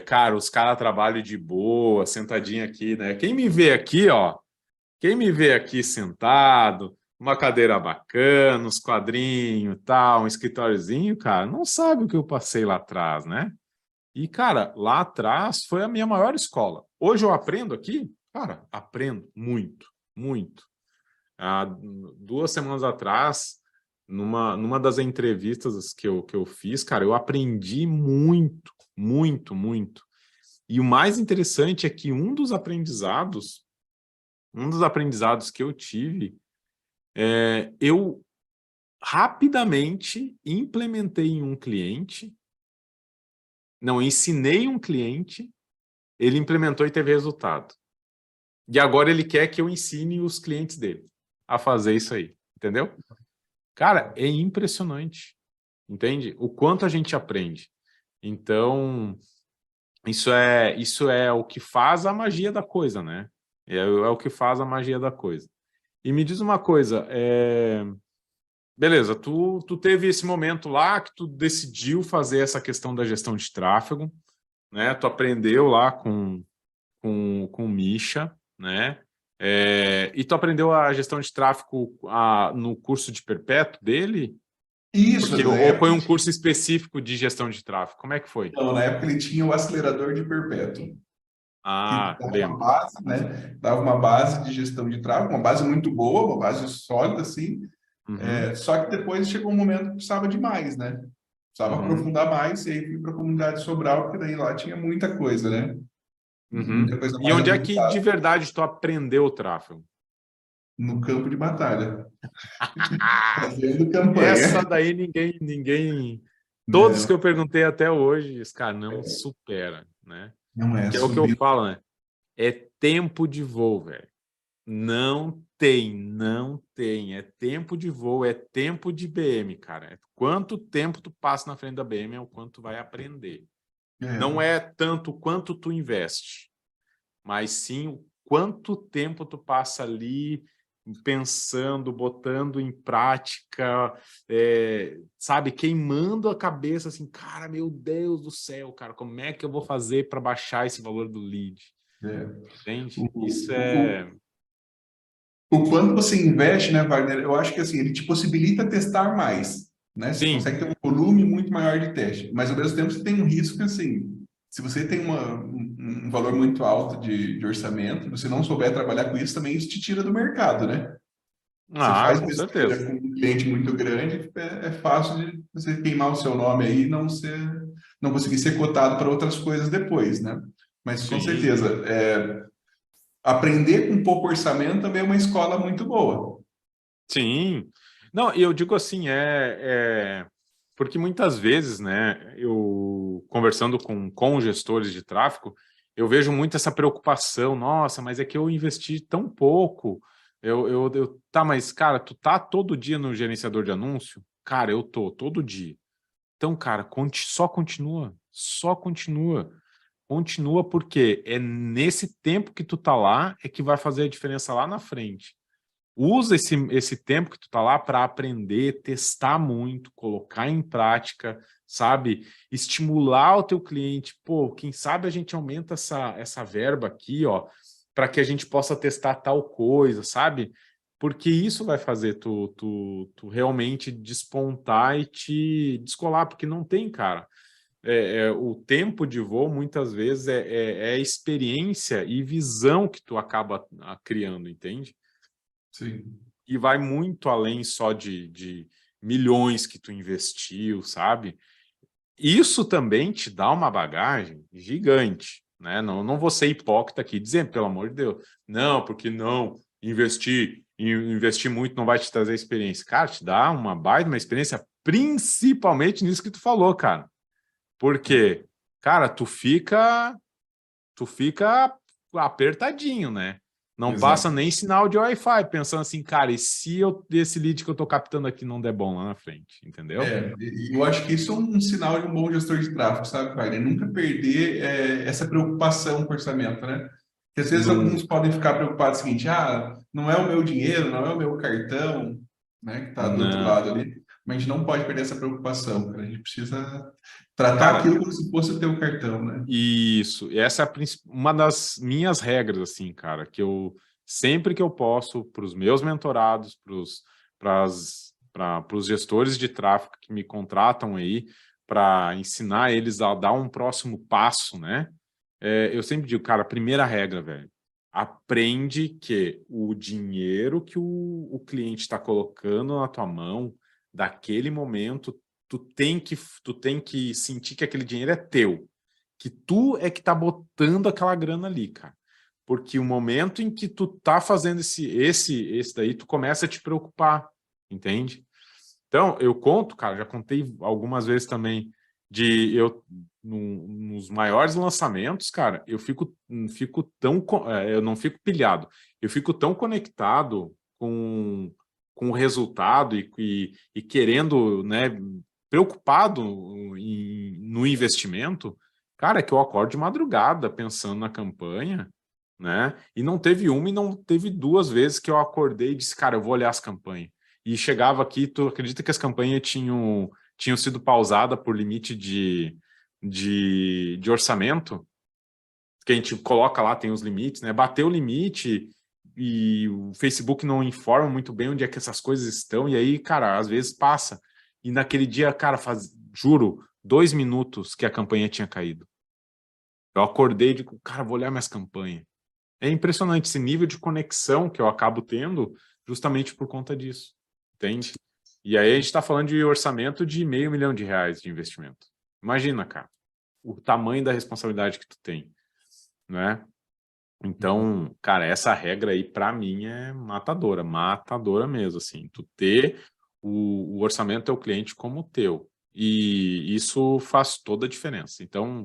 cara, os caras trabalham de boa, sentadinho aqui, né? Quem me vê aqui, ó, quem me vê aqui sentado, uma cadeira bacana, uns quadrinhos, tal, um escritóriozinho, cara, não sabe o que eu passei lá atrás, né? E, cara, lá atrás foi a minha maior escola. Hoje eu aprendo aqui, cara, aprendo muito, muito. Há 2 semanas atrás, numa das entrevistas que eu fiz, cara, eu aprendi muito, muito, muito. E o mais interessante é que um dos aprendizados que eu tive, eu rapidamente implementei em um cliente, não, ensinei um cliente, ele implementou e teve resultado. E agora ele quer que eu ensine os clientes dele a fazer isso aí, entendeu? Cara, é impressionante, entende? O quanto a gente aprende. Então, isso é o que faz a magia da coisa, né? É o que faz a magia da coisa. E me diz uma coisa, beleza, tu teve esse momento lá que tu decidiu fazer essa questão da gestão de tráfego, né? Tu aprendeu lá com o Misha, né? E tu aprendeu a gestão de tráfego no curso de perpétuo dele? Isso, Porque, na ou foi época, um curso específico de gestão de tráfego? Como é que foi? não, na época ele tinha o acelerador de perpétuo, que Ah, dava uma lembro. base, né? Dava uma base de gestão de tráfego, uma base muito boa, uma base sólida, assim. Uhum, Só que depois chegou um momento que precisava de mais, né? Precisava uhum, aprofundar mais, e aí fui para a comunidade Sobral, porque daí lá tinha muita coisa, né? uhum. Muita coisa E mais onde é que de avançada verdade tu aprendeu o tráfego? no campo de batalha, fazendo campanha. Essa daí todos Não, que eu perguntei até hoje, esse cara não supera, né? não é Que é o que eu subir. falo, né? É tempo de voo, velho. Não tem. É tempo de voo, é tempo de BM, cara. Quanto tempo tu passa na frente da BM é o quanto tu vai aprender. Não É, é tanto quanto tu investe, mas sim o quanto tempo tu passa ali pensando, botando em prática, sabe, queimando a cabeça assim, cara, meu Deus do céu, cara, como é que eu vou fazer para baixar esse valor do lead? é. Entende? O, Isso o, é... o quanto você investe, né, Wagner? Eu acho que assim, ele te possibilita testar mais, né? Você Sim. consegue ter um volume muito maior de teste, mas ao mesmo tempo você tem um risco assim, se você tem um valor muito alto de orçamento, você não souber trabalhar com isso, também isso te tira do mercado, né? Você Ah, faz com besteira certeza. com um cliente muito grande, é fácil de você queimar o seu nome aí e não conseguir ser cotado para outras coisas depois, né? Mas com Sim. certeza, aprender com pouco orçamento também é uma escola muito boa. Sim. Não, e eu digo assim, porque muitas vezes, né, eu conversando com gestores de tráfego, eu vejo muito essa preocupação, nossa, mas é que eu investi tão pouco. Tá, mas cara, tu tá todo dia no gerenciador de anúncio? Cara, eu tô todo dia. Então, cara, só continua. Continua porque é nesse tempo que tu tá lá é que vai fazer a diferença lá na frente. Usa esse tempo que tu tá lá para aprender, testar muito, colocar em prática, sabe? Estimular o teu cliente. Pô, quem sabe a gente aumenta essa verba aqui, ó, para que a gente possa testar tal coisa, sabe? Porque isso vai fazer tu realmente despontar e te descolar, porque não tem, cara. O tempo de voo, muitas vezes, é experiência e visão que tu acaba criando, entende? Sim. E vai muito além só de milhões que tu investiu, sabe? isso também te dá uma bagagem gigante, né? Não vou ser hipócrita aqui dizendo, pelo amor de Deus, não, porque não investir muito não vai te trazer experiência. Cara, te dá uma baita uma experiência, principalmente nisso que tu falou, cara. Porque, cara, tu fica apertadinho, né? Não passa Exato. nem sinal de Wi-Fi, pensando assim, cara, e se esse lead que eu tô captando aqui não der bom lá na frente, entendeu? E eu acho que isso é um sinal de um bom gestor de tráfego, sabe, Wagner? Nunca perder essa preocupação com o orçamento, né? Porque às vezes alguns Nunca. podem ficar preocupados com o seguinte, não é o meu dinheiro, não é o meu cartão, né, que está do outro Não. lado ali. Mas a gente não pode perder essa preocupação, cara. A gente precisa tratar Cara, aquilo como se fosse o teu cartão, né? isso. E essa é uma das minhas regras, assim, cara, que eu sempre que eu posso, para os meus mentorados, para os gestores de tráfego que me contratam aí, para ensinar eles a dar um próximo passo, né? Eu sempre digo, cara, primeira regra, velho, aprende que o dinheiro que o cliente está colocando na tua mão, daquele momento, tu tem que sentir que aquele dinheiro é teu, que tu é que tá botando aquela grana ali, cara. Porque o momento em que tu tá fazendo esse daí, tu começa a te preocupar, entende? Então, eu conto, cara, já contei algumas vezes também de eu nos maiores lançamentos, cara, eu eu não fico pilhado, eu fico tão conectado com o resultado e querendo, né, preocupado no investimento, cara, que eu acordo de madrugada pensando na campanha, né? E não teve uma e não teve duas vezes que eu acordei e disse, cara, eu vou olhar as campanhas. E chegava aqui, tu acredita que as campanhas tinham sido pausadas por limite de orçamento? Que a gente coloca lá, tem os limites, né? Bateu o limite e o Facebook não informa muito bem onde é que essas coisas estão, e aí, cara, às vezes passa. E naquele dia, cara, juro, 2 minutos que a campanha tinha caído. Eu acordei e digo, cara, vou olhar minhas campanhas. É impressionante esse nível de conexão que eu acabo tendo justamente por conta disso, entende? E aí a gente está falando de orçamento de R$ 500 mil de investimento. Imagina, cara, o tamanho da responsabilidade que tu tem, né? Então, cara, essa regra aí para mim é matadora, matadora mesmo, assim, tu ter o orçamento do teu cliente como teu. E isso faz toda a diferença. Então,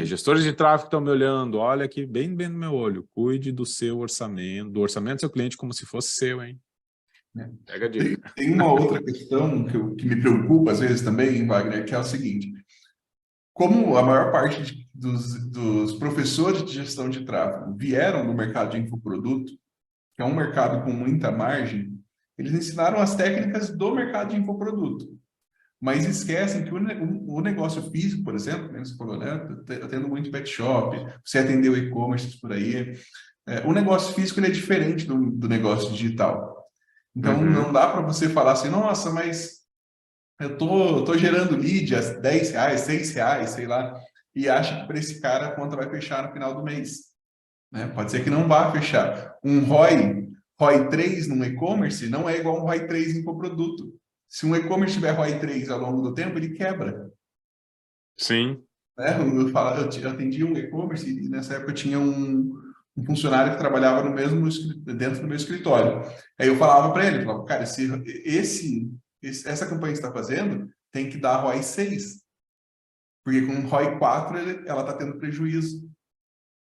gestores de tráfego estão me olhando, olha aqui bem, bem no meu olho, cuide do seu orçamento, do orçamento do seu cliente como se fosse seu, hein? Né? Pega a Tem, dica. tem uma outra questão que me preocupa às vezes também, Wagner, que é o seguinte: como a maior parte dos professores de gestão de tráfego vieram do mercado de infoproduto, que é um mercado com muita margem, eles ensinaram as técnicas do mercado de infoproduto, mas esquecem que o negócio físico, por exemplo, né, você falou, né, eu atendo muito pet shop, você atendeu e-commerce por aí, o negócio físico ele é diferente do negócio digital. Então, não Uhum. dá para você falar assim, nossa, mas eu tô gerando lead a R$ 10, R$ 6, sei lá, e acha que para esse cara a conta vai fechar no final do mês, né? Pode ser que não vá fechar. Um ROI 3 num e-commerce não é igual um ROI 3 em coproduto. Se um e-commerce tiver ROI 3 ao longo do tempo, ele quebra, Sim. né? Eu atendi um e-commerce e nessa época eu tinha um funcionário que trabalhava dentro do meu escritório. Aí eu falava para ele, falava, cara, essa campanha que você está fazendo tem que dar ROI 6, porque com ROI 4 ela está tendo prejuízo.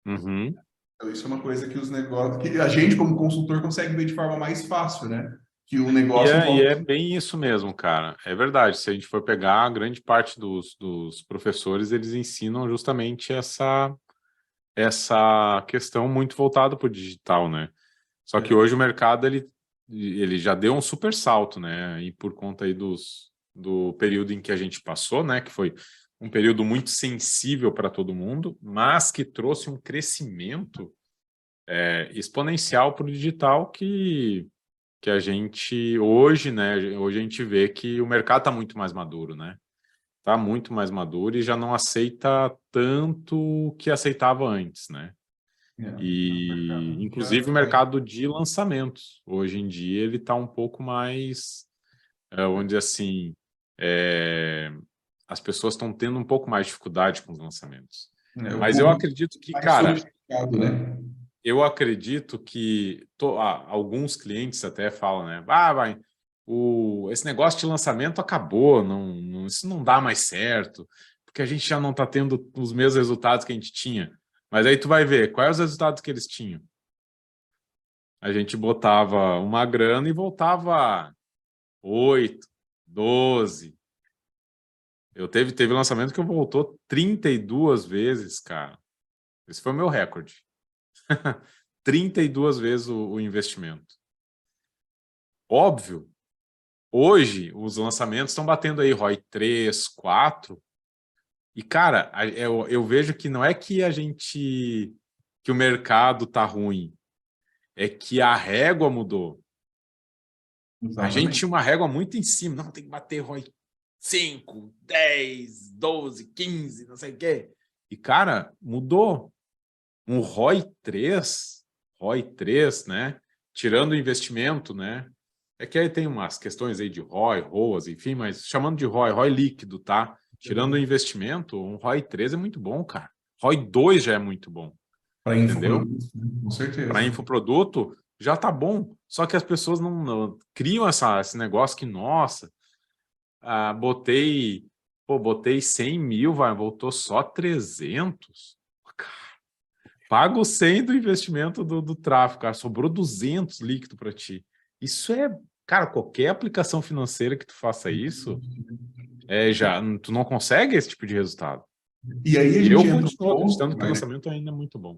Uhum. Então, isso é uma coisa que os negócios, que a gente, como consultor, consegue ver de forma mais fácil, né? Que o E negócio é, e envolve. é bem isso mesmo, cara. É verdade. Se a gente for pegar a grande parte dos professores, eles ensinam justamente essa questão muito voltada para o digital, né? Só que É, hoje o mercado ele já deu um super salto, né? E por conta aí do período em que a gente passou, né? Que foi um período muito sensível para todo mundo, mas que trouxe um crescimento exponencial para o digital que a gente hoje, né? Hoje a gente vê que o mercado está muito mais maduro, né? Está muito mais maduro e já não aceita tanto o que aceitava antes, né? o E, mercado inclusive, o mercado de lançamentos. Hoje em dia, ele está um pouco mais, vamos dizer assim, é, as pessoas estão tendo um pouco mais de dificuldade com os lançamentos. O Mas eu público acredito que, mais cara, sofisticado, né? eu acredito que alguns clientes até falam, né? Esse negócio de lançamento acabou, isso não dá mais certo, porque a gente já não está tendo os mesmos resultados que a gente tinha. Mas aí tu vai ver, quais os resultados que eles tinham? A gente botava uma grana e voltava 8, 12. Teve lançamento que voltou 32 vezes, cara. Esse foi o meu recorde. 32 vezes o investimento. Óbvio, hoje os lançamentos estão batendo aí ROI 3, 4. E, cara, eu vejo que não é que que o mercado tá ruim, é que a régua mudou. A gente Exatamente. tinha uma régua muito em cima. Não, tem que bater ROI 5, 10, 12, 15, não sei o quê. E, cara, mudou. Um ROI 3, né? Tirando o investimento, né? É que aí tem umas questões aí de ROI, ROAS, enfim, mas chamando de ROI líquido, tá? Tirando o investimento, um ROI 3 é muito bom, cara. ROI 2 já é muito bom, Para entendeu? infoprodutos, né? Com Para certeza. infoproduto, já tá bom. Só que as pessoas não criam esse negócio que, nossa, botei 100 mil, voltou só 300. Paga o 100 do investimento do tráfego, cara, sobrou 200 líquido para ti. Isso cara, qualquer aplicação financeira que tu faça isso, tu não consegue esse tipo de resultado. E aí a E eu gente entra um continuo ponto, acreditando que o Wagner, lançamento ainda é muito bom.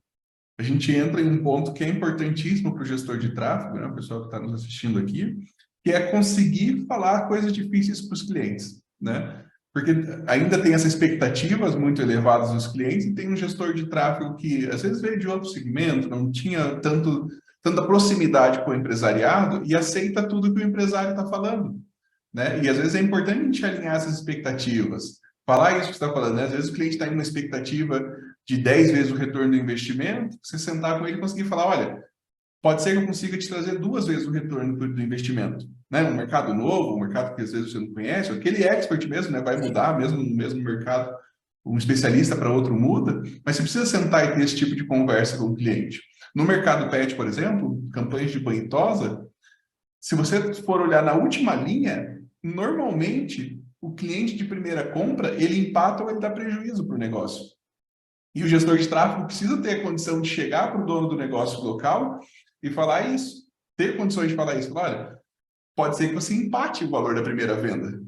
a gente entra em um ponto que é importantíssimo para o gestor de tráfego, né, o pessoal que está nos assistindo aqui, que é conseguir falar coisas difíceis para os clientes, né? Porque ainda tem essas expectativas muito elevadas dos clientes e tem um gestor de tráfego que às vezes veio de outro segmento, não tinha tanta proximidade com o empresariado e aceita tudo que o empresário está falando, né? E às vezes é importante a gente alinhar essas expectativas. Falar isso que você está falando, né? Às vezes o cliente está em uma expectativa de 10 vezes o retorno do investimento, você sentar com ele e conseguir falar, olha, pode ser que eu consiga te trazer 2 vezes o retorno do investimento. Né? Um mercado novo, um mercado que às vezes você não conhece, aquele expert mesmo, né? Vai mudar mesmo no mesmo mercado, um especialista para outro muda, mas você precisa sentar e ter esse tipo de conversa com o cliente. No mercado pet, por exemplo, campanhas de banho e tosa, se você for olhar na última linha, normalmente o cliente de primeira compra, ele empata ou ele dá prejuízo para o negócio. E o gestor de tráfego precisa ter a condição de chegar para o dono do negócio local e falar isso, ter condições de falar isso. Falar, olha, pode ser que você empate o valor da primeira venda.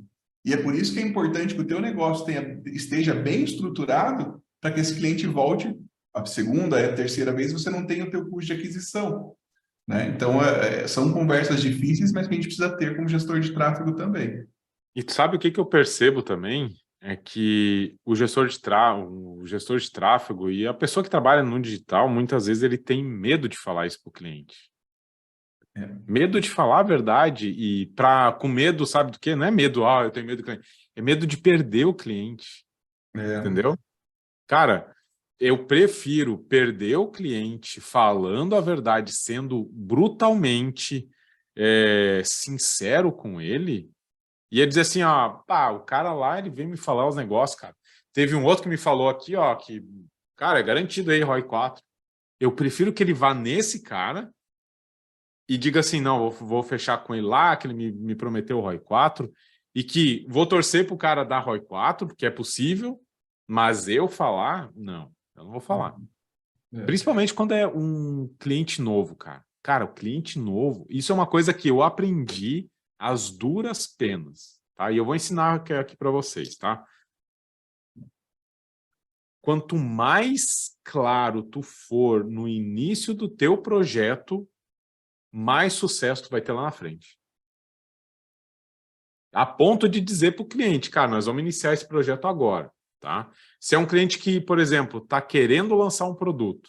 E é por isso que é importante que o teu negócio esteja bem estruturado para que esse cliente volte a segunda, a terceira vez, você não tenha o teu custo de aquisição. Né? Então, são conversas difíceis, mas que a gente precisa ter como gestor de tráfego também. E tu sabe o que eu percebo também? É que o gestor de tráfego e a pessoa que trabalha no digital, muitas vezes ele tem medo de falar isso para o cliente. É. Medo de falar a verdade com medo, sabe do quê? Não é medo, eu tenho medo do cliente. É medo de perder o cliente, É. entendeu? Cara, eu prefiro perder o cliente falando a verdade, sendo brutalmente sincero com ele, e ele dizer assim, o cara lá, ele veio me falar os negócios, cara. Teve um outro que me falou aqui, que, cara, é garantido aí, ROI 4. Eu prefiro que ele vá nesse cara e diga assim, não, vou fechar com ele lá, que ele me prometeu o ROI 4, e que vou torcer pro cara dar ROI 4, porque é possível, mas eu falar, não, eu não vou falar. É. Principalmente quando é um cliente novo, cara. Cara, o cliente novo, isso é uma coisa que eu aprendi às duras penas, tá? E eu vou ensinar aqui para vocês, tá? Quanto mais claro tu for no início do teu projeto, mais sucesso tu vai ter lá na frente. A ponto de dizer para o cliente, cara, nós vamos iniciar esse projeto agora, tá? Se é um cliente que, por exemplo, está querendo lançar um produto,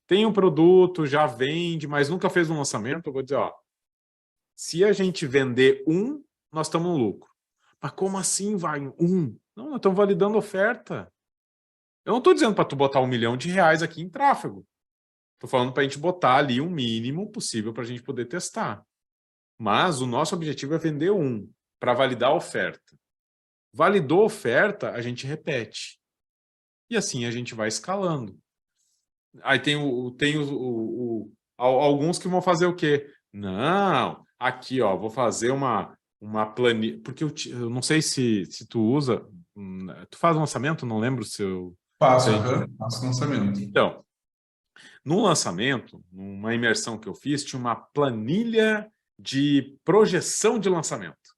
tem um produto, já vende, mas nunca fez um lançamento, eu vou dizer, se a gente vender nós estamos no lucro. Mas como assim, vai? Não, nós estamos validando oferta. Eu não estou dizendo para tu botar R$1 milhão aqui em tráfego. Estou falando para a gente botar ali o mínimo possível para a gente poder testar. Mas o nosso objetivo é vender para validar a oferta. Validou a oferta, a gente repete. E assim a gente vai escalando. Aí tem alguns que vão fazer o quê? Não, aqui, ó, vou fazer uma planilha. Porque eu não sei se tu usa. Tu faz lançamento? Não lembro se eu. Se Faço, a gente... faço lançamento. Então, no lançamento, numa imersão que eu fiz, tinha uma planilha de projeção de lançamento.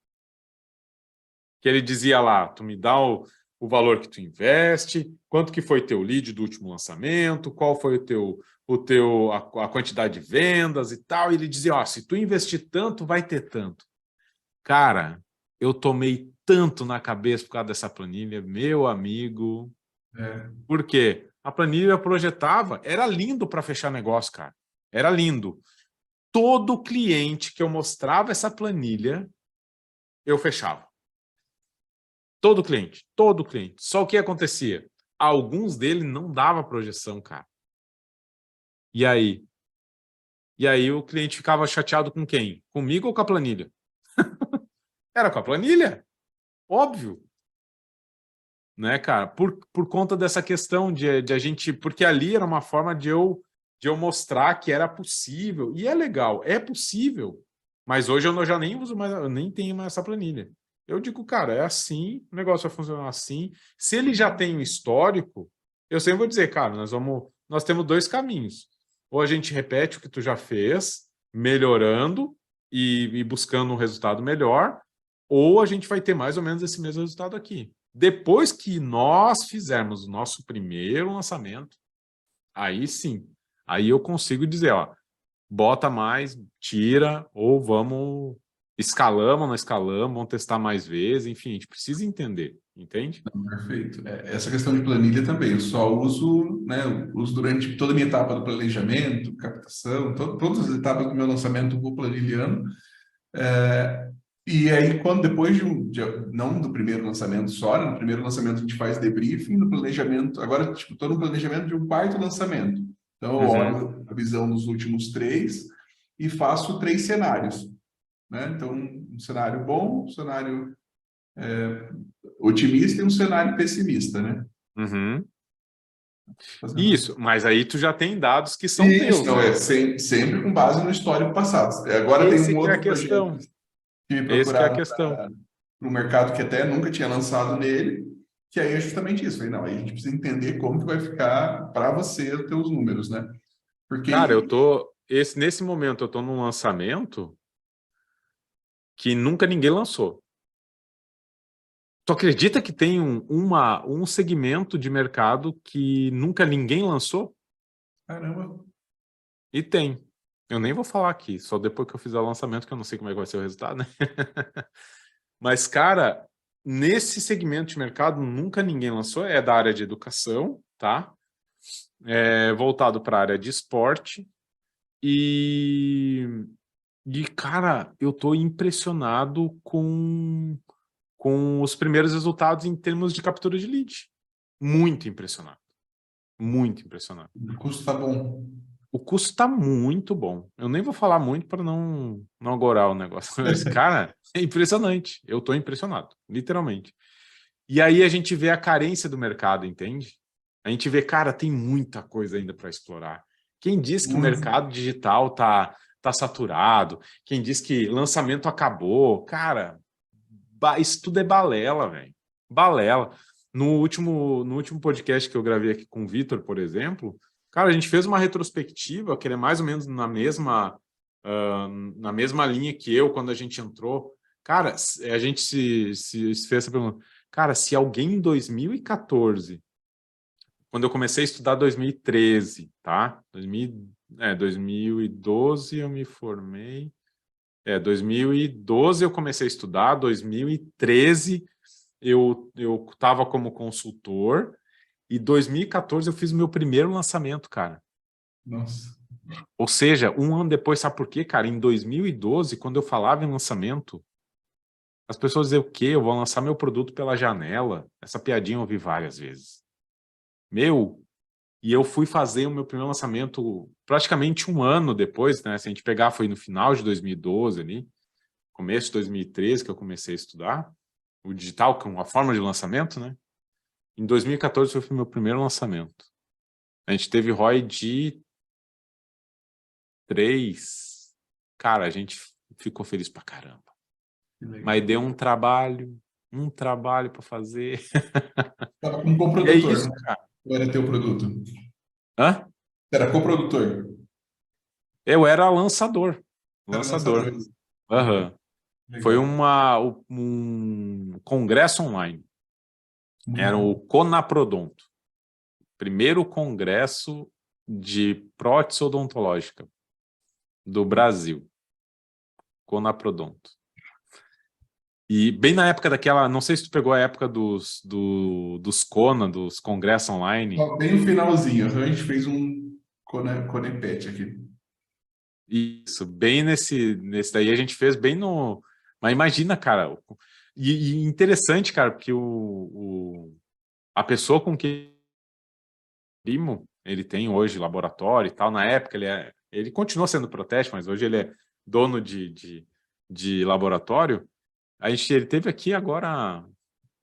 Que ele dizia lá, tu me dá o valor que tu investe, quanto que foi teu lead do último lançamento, qual foi a quantidade de vendas e tal. E ele dizia, ó, se tu investir tanto, vai ter tanto. Cara, eu tomei tanto na cabeça por causa dessa planilha, meu amigo. Por quê? A planilha projetava, era lindo para fechar negócio, cara. Era lindo. Todo cliente que eu mostrava essa planilha, eu fechava. Todo cliente, todo cliente. Só o que acontecia? Alguns deles não dava projeção, cara. E aí? E aí o cliente ficava chateado com quem? Comigo ou com a planilha? Era com a planilha, óbvio. Né, cara? Por conta dessa questão de a gente... Porque ali era uma forma de eu mostrar que era possível. E é legal, é possível. Mas hoje eu já nem uso mais, eu nem tenho mais essa planilha. Eu digo, cara, é assim, o negócio vai funcionar assim. Se ele já tem um histórico, eu sempre vou dizer, cara, nós temos dois caminhos. Ou a gente repete o que tu já fez, melhorando e buscando um resultado melhor, ou a gente vai ter mais ou menos esse mesmo resultado aqui. Depois que nós fizermos o nosso primeiro lançamento, aí sim, aí eu consigo dizer, ó, bota mais, tira, ou vamos, escalamos, não escalamos, vamos testar mais vezes, enfim, a gente precisa entender, entende? Perfeito. Essa questão de planilha também, eu só uso, né, uso durante toda a minha etapa do planejamento, captação, todas as etapas do meu lançamento eu vou planilhando. E aí, depois não do primeiro lançamento só, né, no primeiro lançamento a gente faz debriefing, no planejamento, agora tipo, estou no planejamento de um quarto lançamento. Então, eu olho a visão dos últimos 3 e faço 3 cenários. Né? Então, um cenário bom, um cenário otimista e um cenário pessimista, né? Uhum. Fazendo... Isso, mas aí tu já tem dados que são Isso, teus, não, né? sempre com base no histórico passado. Agora tem Esse um que é a outro projeto questão. que me Esse que é a procuraram questão. para um mercado que até nunca tinha lançado nele, que aí é justamente isso. Falei, não, aí a gente precisa entender como que vai ficar para você os teus números, né? Cara, Porque... nesse momento eu tô num lançamento que nunca ninguém lançou. Tu acredita que tem um segmento de mercado que nunca ninguém lançou? Caramba. E tem. Eu nem vou falar aqui, só depois que eu fizer o lançamento, que eu não sei como é que vai ser o resultado, né? Mas, cara, nesse segmento de mercado nunca ninguém lançou, é da área de educação, tá? É voltado para a área de esporte. Cara, eu tô impressionado com os primeiros resultados em termos de captura de lead. Muito impressionado. Muito impressionado. O custo está bom. O custo está muito bom. Eu nem vou falar muito para não agorar o negócio. Mas, cara, é impressionante. Eu estou impressionado, literalmente. E aí a gente vê a carência do mercado, entende? A gente vê, cara, tem muita coisa ainda para explorar. Quem diz que o Muito. mercado digital tá saturado? Quem diz que lançamento acabou? Cara, isso tudo é balela, velho. Balela. No último podcast que eu gravei aqui com o Vitor, por exemplo, cara, a gente fez uma retrospectiva, que ele é mais ou menos na mesma linha que eu, quando a gente entrou. Cara, a gente se fez essa pergunta. Cara, se alguém em 2014, quando eu comecei a estudar 2013, tá? 2012 eu me formei. 2012 eu comecei a estudar, 2013 eu estava como consultor e 2014 eu fiz o meu primeiro lançamento, cara. Nossa. Ou seja, um ano depois, sabe por quê, cara? Em 2012, quando eu falava em lançamento, as pessoas diziam o quê? Eu vou lançar meu produto pela janela. Essa piadinha eu ouvi várias vezes. E eu fui fazer o meu primeiro lançamento praticamente um ano depois, né? Se a gente pegar, foi no final de 2012 ali, começo de 2013 que eu comecei a estudar. o digital, com a forma de lançamento, né? Em 2014 foi o meu primeiro lançamento. A gente teve ROI de 3. Cara, a gente ficou feliz pra caramba. Mas deu um trabalho para fazer. Estava como E é coprodutor, isso, né? cara. Ou era teu produto? Hã? Era coprodutor. Eu era lançador. Era lançador. Lançador. Aham. Foi Legal. um congresso online. Era o Uhum. Conaprodonto. Primeiro congresso de prótese odontológica do Brasil. Conaprodonto. E bem na época daquela, não sei se tu pegou a época dos Cona, dos congressos online. Ó, bem no finalzinho, a gente fez um Conepet aqui. Isso, bem nesse daí a gente fez bem no... Mas imagina, cara, e interessante, cara, porque a pessoa com quem primo, ele tem hoje laboratório e tal, na época ele continua sendo protético, mas hoje ele é dono de laboratório. Ele teve aqui agora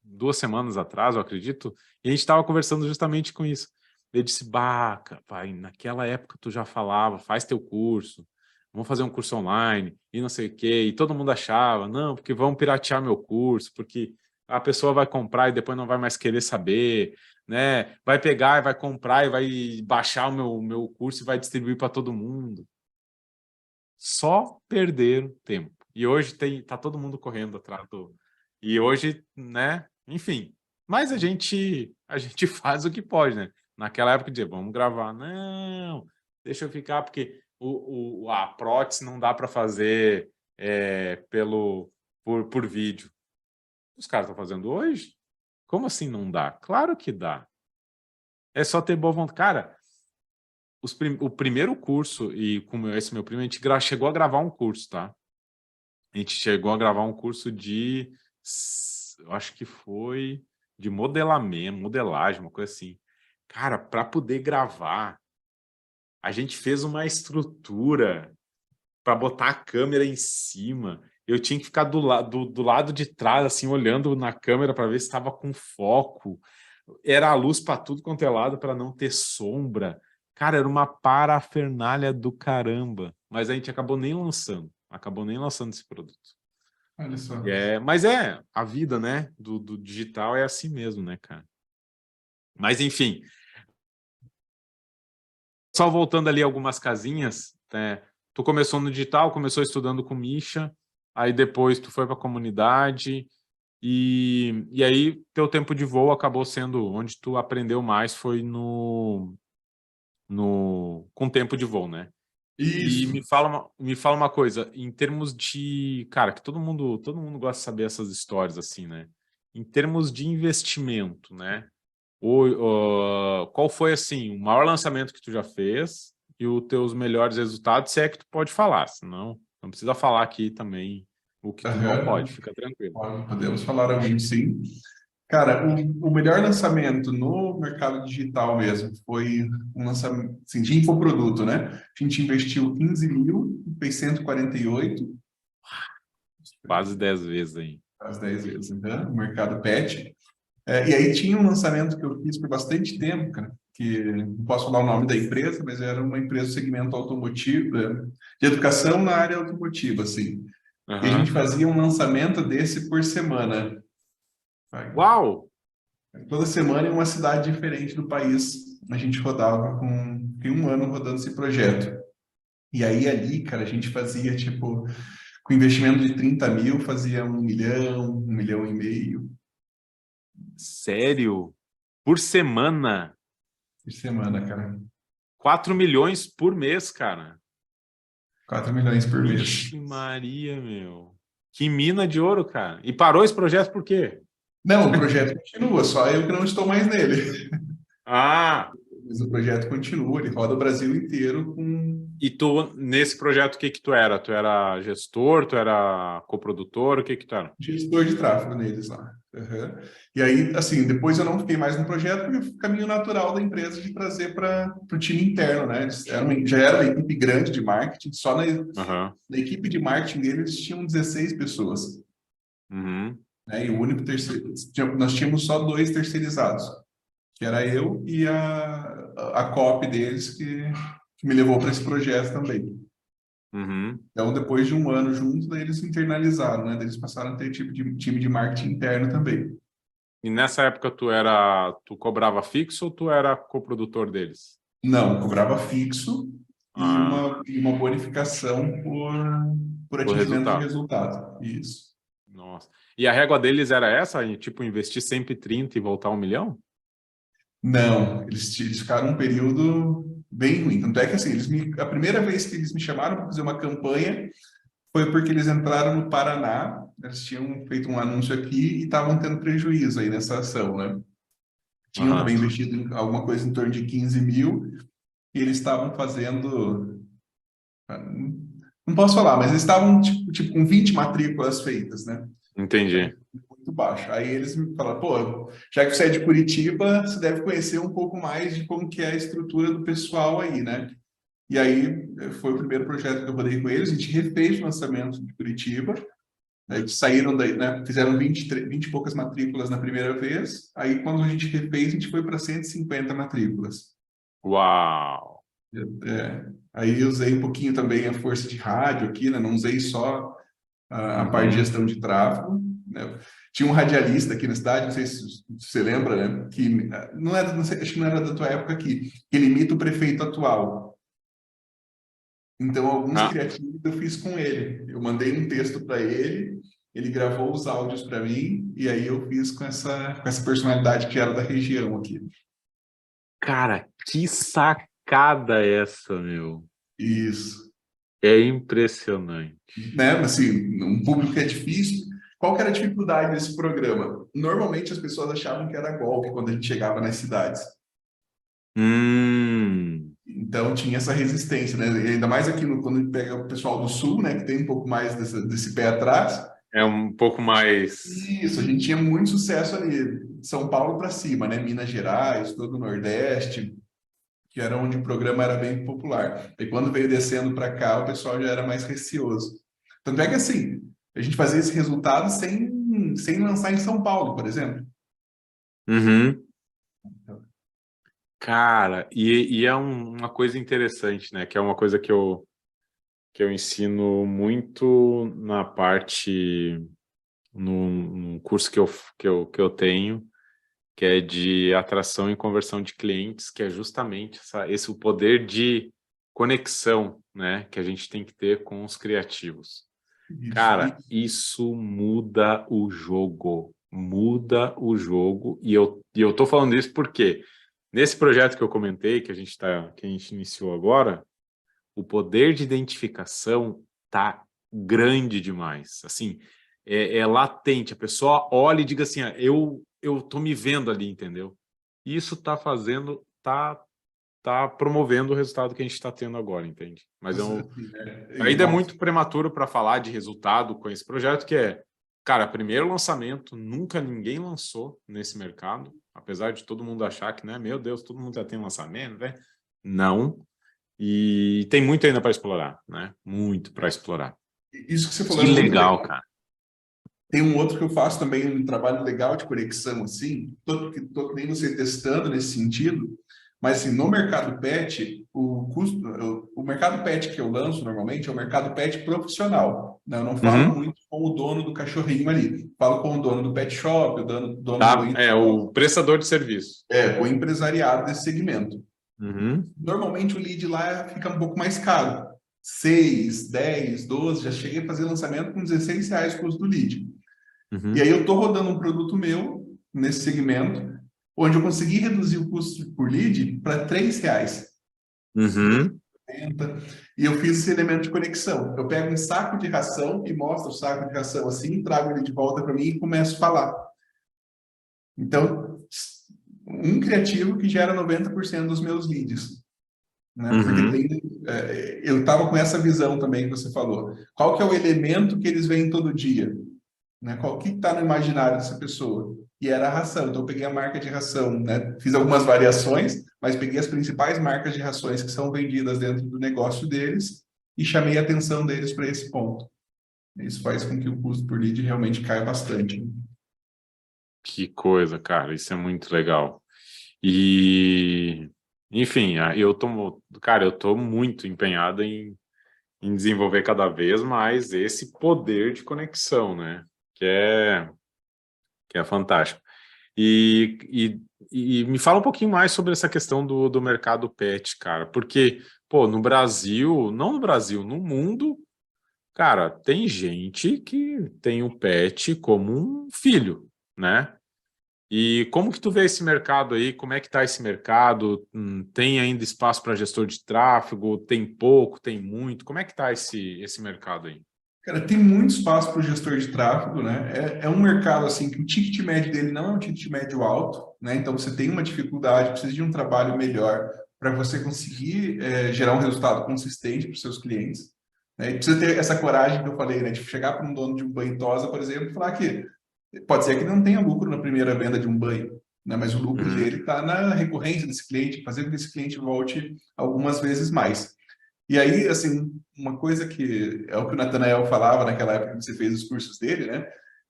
2 semanas atrás, eu acredito, e a gente estava conversando justamente com isso. Ele disse, bah, pai, naquela época tu já falava, faz teu curso, vamos fazer um curso online, e não sei o quê, e todo mundo achava, não, porque vão piratear meu curso, porque a pessoa vai comprar e depois não vai mais querer saber, né? Vai pegar e vai comprar e vai baixar o meu curso e vai distribuir para todo mundo. Só perderam tempo. E hoje tá todo mundo correndo atrás do... E hoje, né? Enfim. Mas a gente faz o que pode, né? Naquela época dizia, vamos gravar. Não, deixa eu ficar, porque a prótese não dá para fazer por vídeo. Os caras estão fazendo hoje? Como assim não dá? Claro que dá. É só ter boa vontade. Cara, o primeiro curso, e com esse meu primo, a gente chegou a gravar um curso, tá? A gente chegou a gravar um curso eu acho que foi de modelamento, modelagem, uma coisa assim. Cara, para poder gravar, a gente fez uma estrutura para botar a câmera em cima. Eu tinha que ficar do lado de trás, assim, olhando na câmera para ver se estava com foco. Era a luz para tudo quanto é lado para não ter sombra. Cara, era uma parafernália do caramba. Mas a gente acabou nem lançando. Acabou nem lançando esse produto. Olha só. Mas a vida, né, do digital é assim mesmo, né, cara? Mas, enfim, só voltando ali algumas casinhas, né? Tu começou no digital, começou estudando com Misha, aí depois tu foi para a comunidade, e aí teu tempo de voo acabou sendo onde tu aprendeu mais, foi com tempo de voo, né? E Isso. me fala uma coisa, em termos de... Cara, que todo mundo gosta de saber essas histórias, assim, né? Em termos de investimento, né? Qual foi, assim, o maior lançamento que tu já fez e os teus melhores resultados, se é que tu pode falar, senão não precisa falar aqui também o que tu não Aham. pode, fica tranquilo. Podemos falar alguns, sim. Cara, o melhor lançamento no mercado digital mesmo foi um lançamento assim, de infoproduto, né? A gente investiu 15 mil, fez 148, Quase 10 vezes aí. às 10 vezes, né? No mercado pet. E aí tinha um lançamento que eu fiz por bastante tempo, cara, que não posso falar o nome da empresa, mas era uma empresa do segmento automotivo, de educação na área automotiva, assim. E a gente Aham. fazia um lançamento desse por semana. Uau! Toda semana em uma cidade diferente do país, a gente rodava tem um ano rodando esse projeto. E aí ali, cara, a gente fazia, tipo, com investimento de 30 mil, fazia 1 milhão e meio Sério? Por semana? por semana, cara. 4 milhões por mês, cara. 4 milhões por mês. Ixi Maria, meu. Que mina de ouro, cara. E parou esse projeto por quê? Não, o projeto continua, só eu que não estou mais nele. Ah, Mas o projeto continua, ele roda o Brasil inteiro com e tu, nesse projeto, o que que tu era? Tu era gestor, tu era coprodutor, o que que tu era? gestor de tráfego neles lá. Uhum. E aí, assim, depois eu não fiquei mais no projeto, porque foi o caminho natural da empresa de trazer para o time interno, né? Já era uma equipe grande de marketing, só na Aham. equipe de marketing deles tinham 16 pessoas. Uhum. né? E o único terceiro, nós tínhamos só dois terceirizados, que era eu e a copy deles que me levou para esse projeto também. Uhum. Então, depois de um ano juntos, daí eles internalizaram, né? Daí eles passaram a ter tipo de time de marketing interno também. E nessa época tu cobrava fixo ou tu era coprodutor deles? Não, cobrava fixo e Ah, uma bonificação por o atingimento de resultado. resultado. Isso. Nossa. E a régua deles era essa? Tipo, investir sempre 30 e voltar 1 milhão? Não, eles ficaram um período bem ruim. Tanto é que, assim, a primeira vez que eles me chamaram para fazer uma campanha foi porque eles entraram no Paraná, eles tinham feito um anúncio aqui e estavam tendo prejuízo aí nessa ação, né? Tinham Aham. também investido em alguma coisa em torno de 15 mil e eles estavam fazendo. Não posso falar, mas eles estavam tipo com 20 matrículas feitas, né? Então, Entendi. muito baixo. Aí eles me falaram, pô, já que você é de Curitiba, você deve conhecer um pouco mais de como que é a estrutura do pessoal aí, né? E aí foi o primeiro projeto que eu rodei com eles, a gente refez o lançamento de Curitiba, aí saíram daí, né? Fizeram 20 e poucas matrículas na primeira vez, aí quando a gente refez, a gente foi para 150 matrículas. Uau! Aí eu usei um pouquinho também a força de rádio aqui, né? Não usei só a parte de Uhum. gestão de tráfego, né? Tinha um radialista aqui na cidade, não sei se você lembra, né? Que não era, não sei, acho que não era da tua época aqui, que ele imita o prefeito atual. Então, alguns Ah, criativos eu fiz com ele. Eu mandei um texto para ele, ele gravou os áudios para mim, e aí eu fiz com essa personalidade que era da região aqui. cara, que sacada essa, meu. Isso. É impressionante. Né? Assim, um público que é difícil. Qual que era a dificuldade desse programa? Normalmente as pessoas achavam que era golpe quando a gente chegava nas cidades. Hum, Então tinha essa resistência, né? E ainda mais aqui quando a gente pega o pessoal do sul, né? Que tem um pouco mais desse pé atrás. é um pouco mais. Isso, a gente tinha muito sucesso ali, de São Paulo para cima, né? Minas Gerais, todo o Nordeste, que era onde o programa era bem popular. E quando veio descendo para cá, o pessoal já era mais receoso. Tanto é que assim, a gente fazia esse resultado sem lançar em São Paulo, por exemplo. Uhum. Cara, e é uma coisa interessante, né? Que é uma coisa que eu ensino muito na parte, num curso que eu tenho, que é de atração e conversão de clientes, que é justamente esse o poder de conexão, né? Que a gente tem que ter com os criativos. Isso. Cara, isso muda o jogo. Muda o jogo. E eu tô falando isso porque nesse projeto que eu comentei, que a gente iniciou agora, o poder de identificação tá grande demais. Assim, é latente. A pessoa olha e diga assim, eu tô me vendo ali, entendeu? Isso tá fazendo, tá promovendo o resultado que a gente está tendo agora, entende? Mas Você, assim, ainda é muito prematuro para falar de resultado com esse projeto, que é, cara, primeiro lançamento, nunca ninguém lançou nesse mercado, apesar de todo mundo achar que, né, meu Deus, todo mundo já tem lançamento, né? Não. E tem muito ainda para explorar, né? Muito para explorar. isso que você falou Que é muito legal, legal. cara. Tem um outro que eu faço também, um trabalho legal de conexão, assim, tô que nem você testando nesse sentido, mas assim, no mercado pet, o mercado pet que eu lanço normalmente é o mercado pet profissional, né? Eu não falo Uhum. muito com o dono do cachorrinho ali, falo com o dono do pet shop, o dono Tá? É o prestador de serviço. o empresariado desse segmento. Uhum. Normalmente o lead lá fica um pouco mais caro, 6, 10, 12, já cheguei a fazer lançamento com R$ 16 o custo do lead. E aí Uhum. eu estou rodando um produto meu nesse segmento, onde eu consegui reduzir o custo por lead para R$ 3. Uhum. E eu fiz esse elemento de conexão. Eu pego um saco de ração e mostro o saco de ração assim, trago ele de volta para mim e começo a falar. Então, um criativo que gera 90% dos meus leads, né? Porque Uhum. eu estava com essa visão também que você falou. Qual que é o elemento que eles veem todo dia? Né? O que está no imaginário dessa pessoa? E era a ração. Então, eu peguei a marca de ração, né? Fiz algumas variações, mas peguei as principais marcas de rações que são vendidas dentro do negócio deles e chamei a atenção deles para esse ponto. Isso faz com que o custo por lead realmente caia bastante. Que coisa, cara, isso é muito legal. E, enfim, cara, eu tô muito empenhado em desenvolver cada vez mais esse poder de conexão, né? Que é, que é fantástico. E me fala um pouquinho mais sobre essa questão do mercado pet, cara, porque, pô, no Brasil, não no Brasil, no mundo, cara, tem gente que tem o pet como um filho, né? E como que tu vê esse mercado aí? Como é que tá esse mercado? Tem ainda espaço para gestor de tráfego? Tem pouco? Tem muito? Como é que tá esse mercado aí? Cara, tem muito espaço para o gestor de tráfego, né? É um mercado assim que o ticket médio dele não é um ticket médio alto, né? Então você tem uma dificuldade, precisa de um trabalho melhor para você conseguir gerar um resultado consistente para os seus clientes. Né? E precisa ter essa coragem que eu falei, né? De chegar para um dono de um banho tosa, por exemplo, e falar que pode ser que não tenha lucro na primeira venda de um banho, né? Mas o lucro Uhum, dele está na recorrência desse cliente, fazer com que esse cliente volte algumas vezes mais. E aí, assim, uma coisa que é o que o Nathanael falava naquela época que você fez os cursos dele, né?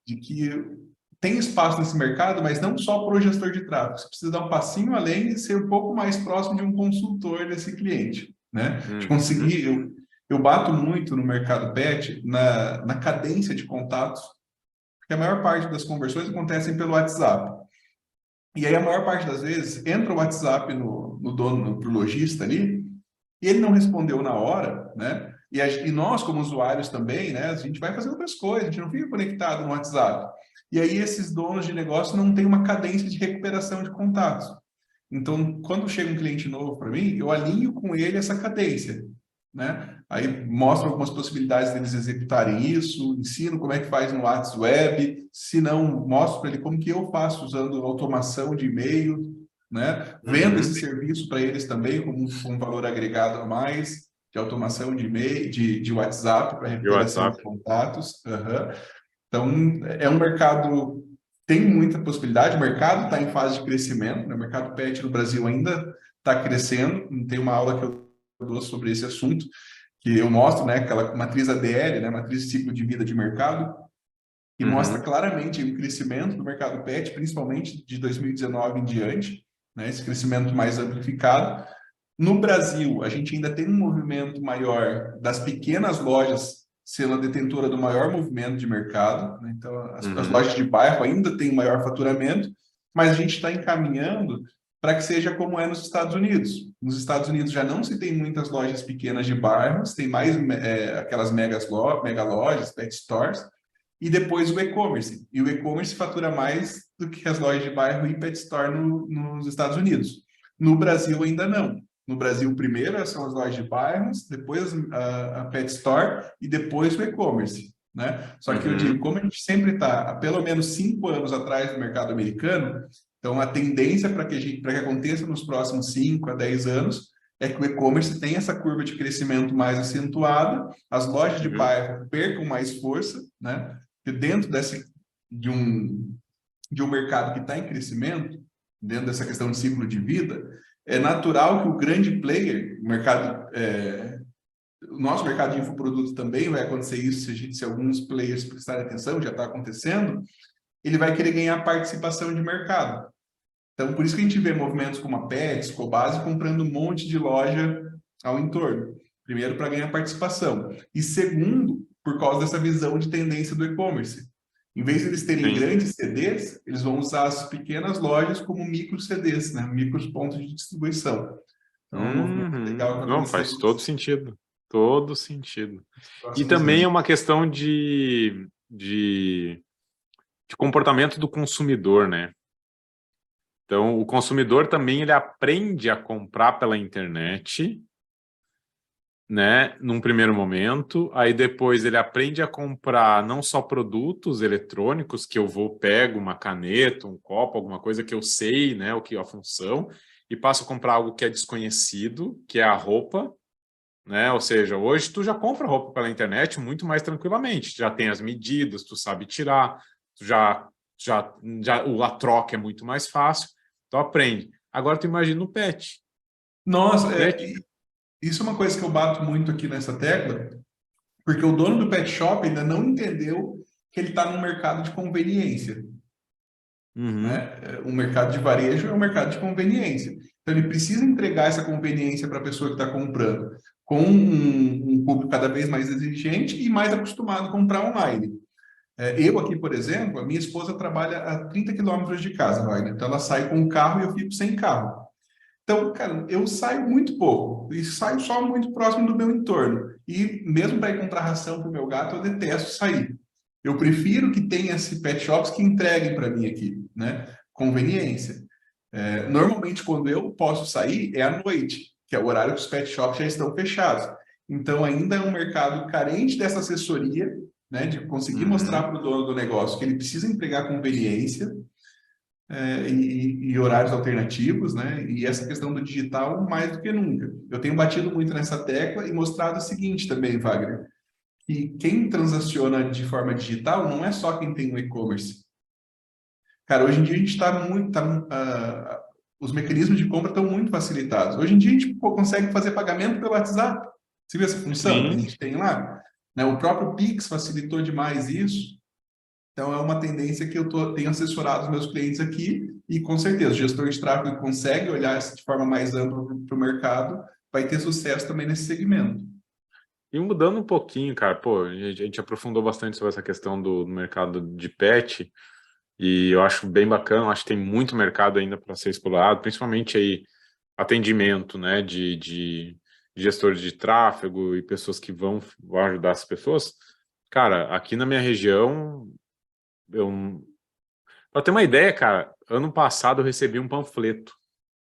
De que tem espaço nesse mercado, mas não só para o gestor de tráfego. Você precisa dar um passinho além e ser um pouco mais próximo de um consultor desse cliente, né? De uhum, conseguir... Eu bato muito no mercado pet na cadência de contatos, porque a maior parte das conversões acontecem pelo WhatsApp. E aí, a maior parte das vezes, entra o WhatsApp no dono, pro lojista ali, e ele não respondeu na hora, né? E nós, como usuários também, né? A gente vai fazer outras coisas, a gente não fica conectado no WhatsApp. E aí esses donos de negócio não têm uma cadência de recuperação de contatos. Então, quando chega um cliente novo para mim, eu alinho com ele essa cadência, né? Aí mostro algumas possibilidades deles executarem isso, ensino como é que faz no WhatsApp Web, se não, mostro para ele como que eu faço usando automação de e-mail, né? Vendo esse uhum. serviço para eles também como um valor agregado a mais, de automação de e-mail, de WhatsApp para E o recuperação de WhatsApp? contatos. Uhum. Então, é um mercado, tem muita possibilidade, o mercado está em fase de crescimento, né? O mercado pet no Brasil ainda está crescendo, tem uma aula que eu dou sobre esse assunto, que eu mostro, né, aquela matriz ADL, né, matriz de ciclo de vida de mercado, que mostra Uhum, claramente o crescimento do mercado pet, principalmente de 2019 em diante, né, esse crescimento mais amplificado. No Brasil, a gente ainda tem um movimento maior das pequenas lojas sendo a detentora do maior movimento de mercado, né? Então, as uhum, lojas de bairro ainda têm maior faturamento, mas a gente está encaminhando para que seja como é nos Estados Unidos. Nos Estados Unidos já não se tem muitas lojas pequenas de bairros, tem mais aquelas mega lojas, pet stores, e depois o e-commerce. E o e-commerce fatura mais do que as lojas de bairro e pet store nos Estados Unidos. No Brasil ainda não. No Brasil, primeiro são as lojas de bairros, depois a Pet Store e depois o e-commerce, né? Só que eu digo, uhum, como a gente sempre está há pelo menos 5 anos atrás do mercado americano, então a tendência para que aconteça nos próximos 5 a 10 anos é que o e-commerce tenha essa curva de crescimento mais acentuada, as lojas de uhum. bairro percam mais força, né? E dentro de um, de um mercado que está em crescimento, dentro dessa questão de ciclo de vida, é natural que o grande player, o nosso mercado de infoproduto também vai acontecer isso se alguns players prestarem atenção, já está acontecendo, ele vai querer ganhar participação de mercado. Então, por isso que a gente vê movimentos como a Pets, Cobase, comprando um monte de loja ao entorno. Primeiro, para ganhar participação. E segundo, por causa dessa visão de tendência do e-commerce. Em vez de eles terem Sim. grandes CDs, eles vão usar as pequenas lojas como micro CDs, né? Micros pontos de distribuição. Então, é um movimento legal que vai Não, acontecer faz todo nos sentido. Todo sentido. E próximos também é anos. uma questão de comportamento do consumidor, né? Então, o consumidor também ele aprende a comprar pela internet, né, num primeiro momento, aí depois ele aprende a comprar não só produtos eletrônicos, que eu vou, pego uma caneta, um copo, alguma coisa que eu sei, né, o que é a função, e passo a comprar algo que é desconhecido, que é a roupa, né, ou seja, hoje tu já compra roupa pela internet muito mais tranquilamente, já tem as medidas, tu sabe tirar, tu a troca é muito mais fácil, então aprende. Agora tu imagina o pet. Nossa, O pet isso é uma coisa que eu bato muito aqui nessa tecla, porque o dono do pet shop ainda não entendeu que ele está no mercado de conveniência. Uhum. né? Um mercado de varejo é um mercado de conveniência. Então, ele precisa entregar essa conveniência para a pessoa que está comprando, com um público cada vez mais exigente e mais acostumado a comprar online. Eu aqui, por exemplo, a minha esposa trabalha a 30 quilômetros de casa, vai, né? Então ela sai com o carro e eu fico sem carro. Então, cara, eu saio muito pouco e saio só muito próximo do meu entorno. E mesmo para ir comprar ração para o meu gato, eu detesto sair. Eu prefiro que tenha esse pet shops que entreguem para mim aqui, né? Conveniência. Normalmente, quando eu posso sair, é à noite, que é o horário que os pet shops já estão fechados. Então, ainda é um mercado carente dessa assessoria, né? De conseguir mostrar Uhum. para o dono do negócio que ele precisa entregar conveniência e horários alternativos, né? E essa questão do digital mais do que nunca. Eu tenho batido muito nessa tecla e mostrado o seguinte também, Wagner, que quem transaciona de forma digital não é só quem tem um e-commerce. Cara, hoje em dia a gente está muito. Os mecanismos de compra estão muito facilitados. Hoje em dia a gente consegue fazer pagamento pelo WhatsApp. Você viu essa função que a Sim. gente tem lá? Né? O próprio Pix facilitou demais isso. Então, é uma tendência que tenho assessorado os meus clientes aqui e, com certeza, o gestor de tráfego que consegue olhar isso de forma mais ampla para o mercado vai ter sucesso também nesse segmento. E mudando um pouquinho, cara, pô, a gente aprofundou bastante sobre essa questão do mercado de pet, e eu acho bem bacana, acho que tem muito mercado ainda para ser explorado, principalmente aí atendimento, né, de gestores de tráfego e pessoas que vão ajudar as pessoas. Cara, aqui na minha região, pra ter uma ideia, cara, ano passado eu recebi um panfleto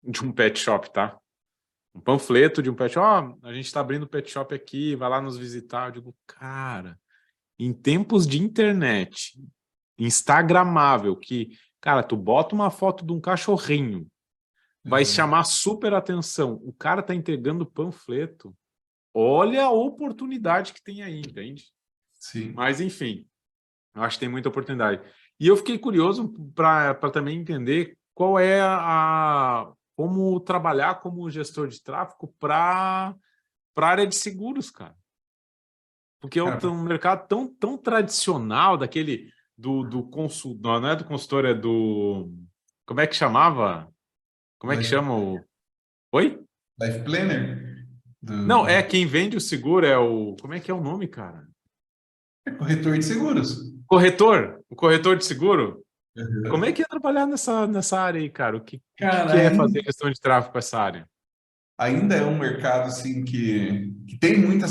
de um pet shop, tá? Um panfleto de um pet shop, ó, a gente tá abrindo pet shop aqui, vai lá nos visitar. Eu digo, cara, em tempos de internet, instagramável, que, cara, tu bota uma foto de um cachorrinho, vai Uhum. chamar super atenção. O cara tá entregando panfleto. Olha a oportunidade que tem aí, entende? Sim. Mas, enfim, eu acho que tem muita oportunidade. E eu fiquei curioso para também entender qual é como trabalhar como gestor de tráfego para a área de seguros, cara. Porque é Cara, um mercado tão tradicional, daquele do consultor, não é do consultor, é do. Como é que chamava? Como é que Life, chama o. Oi? Life Planner Não, é do quem vende o seguro, é o. Como é que é o nome, cara? corretor de seguros. Corretor? O corretor de seguro? Como é Uhum. que é trabalhar nessa área aí, cara? O que Cara, é fazer gestão de tráfego com essa área? ainda é um mercado assim que tem muito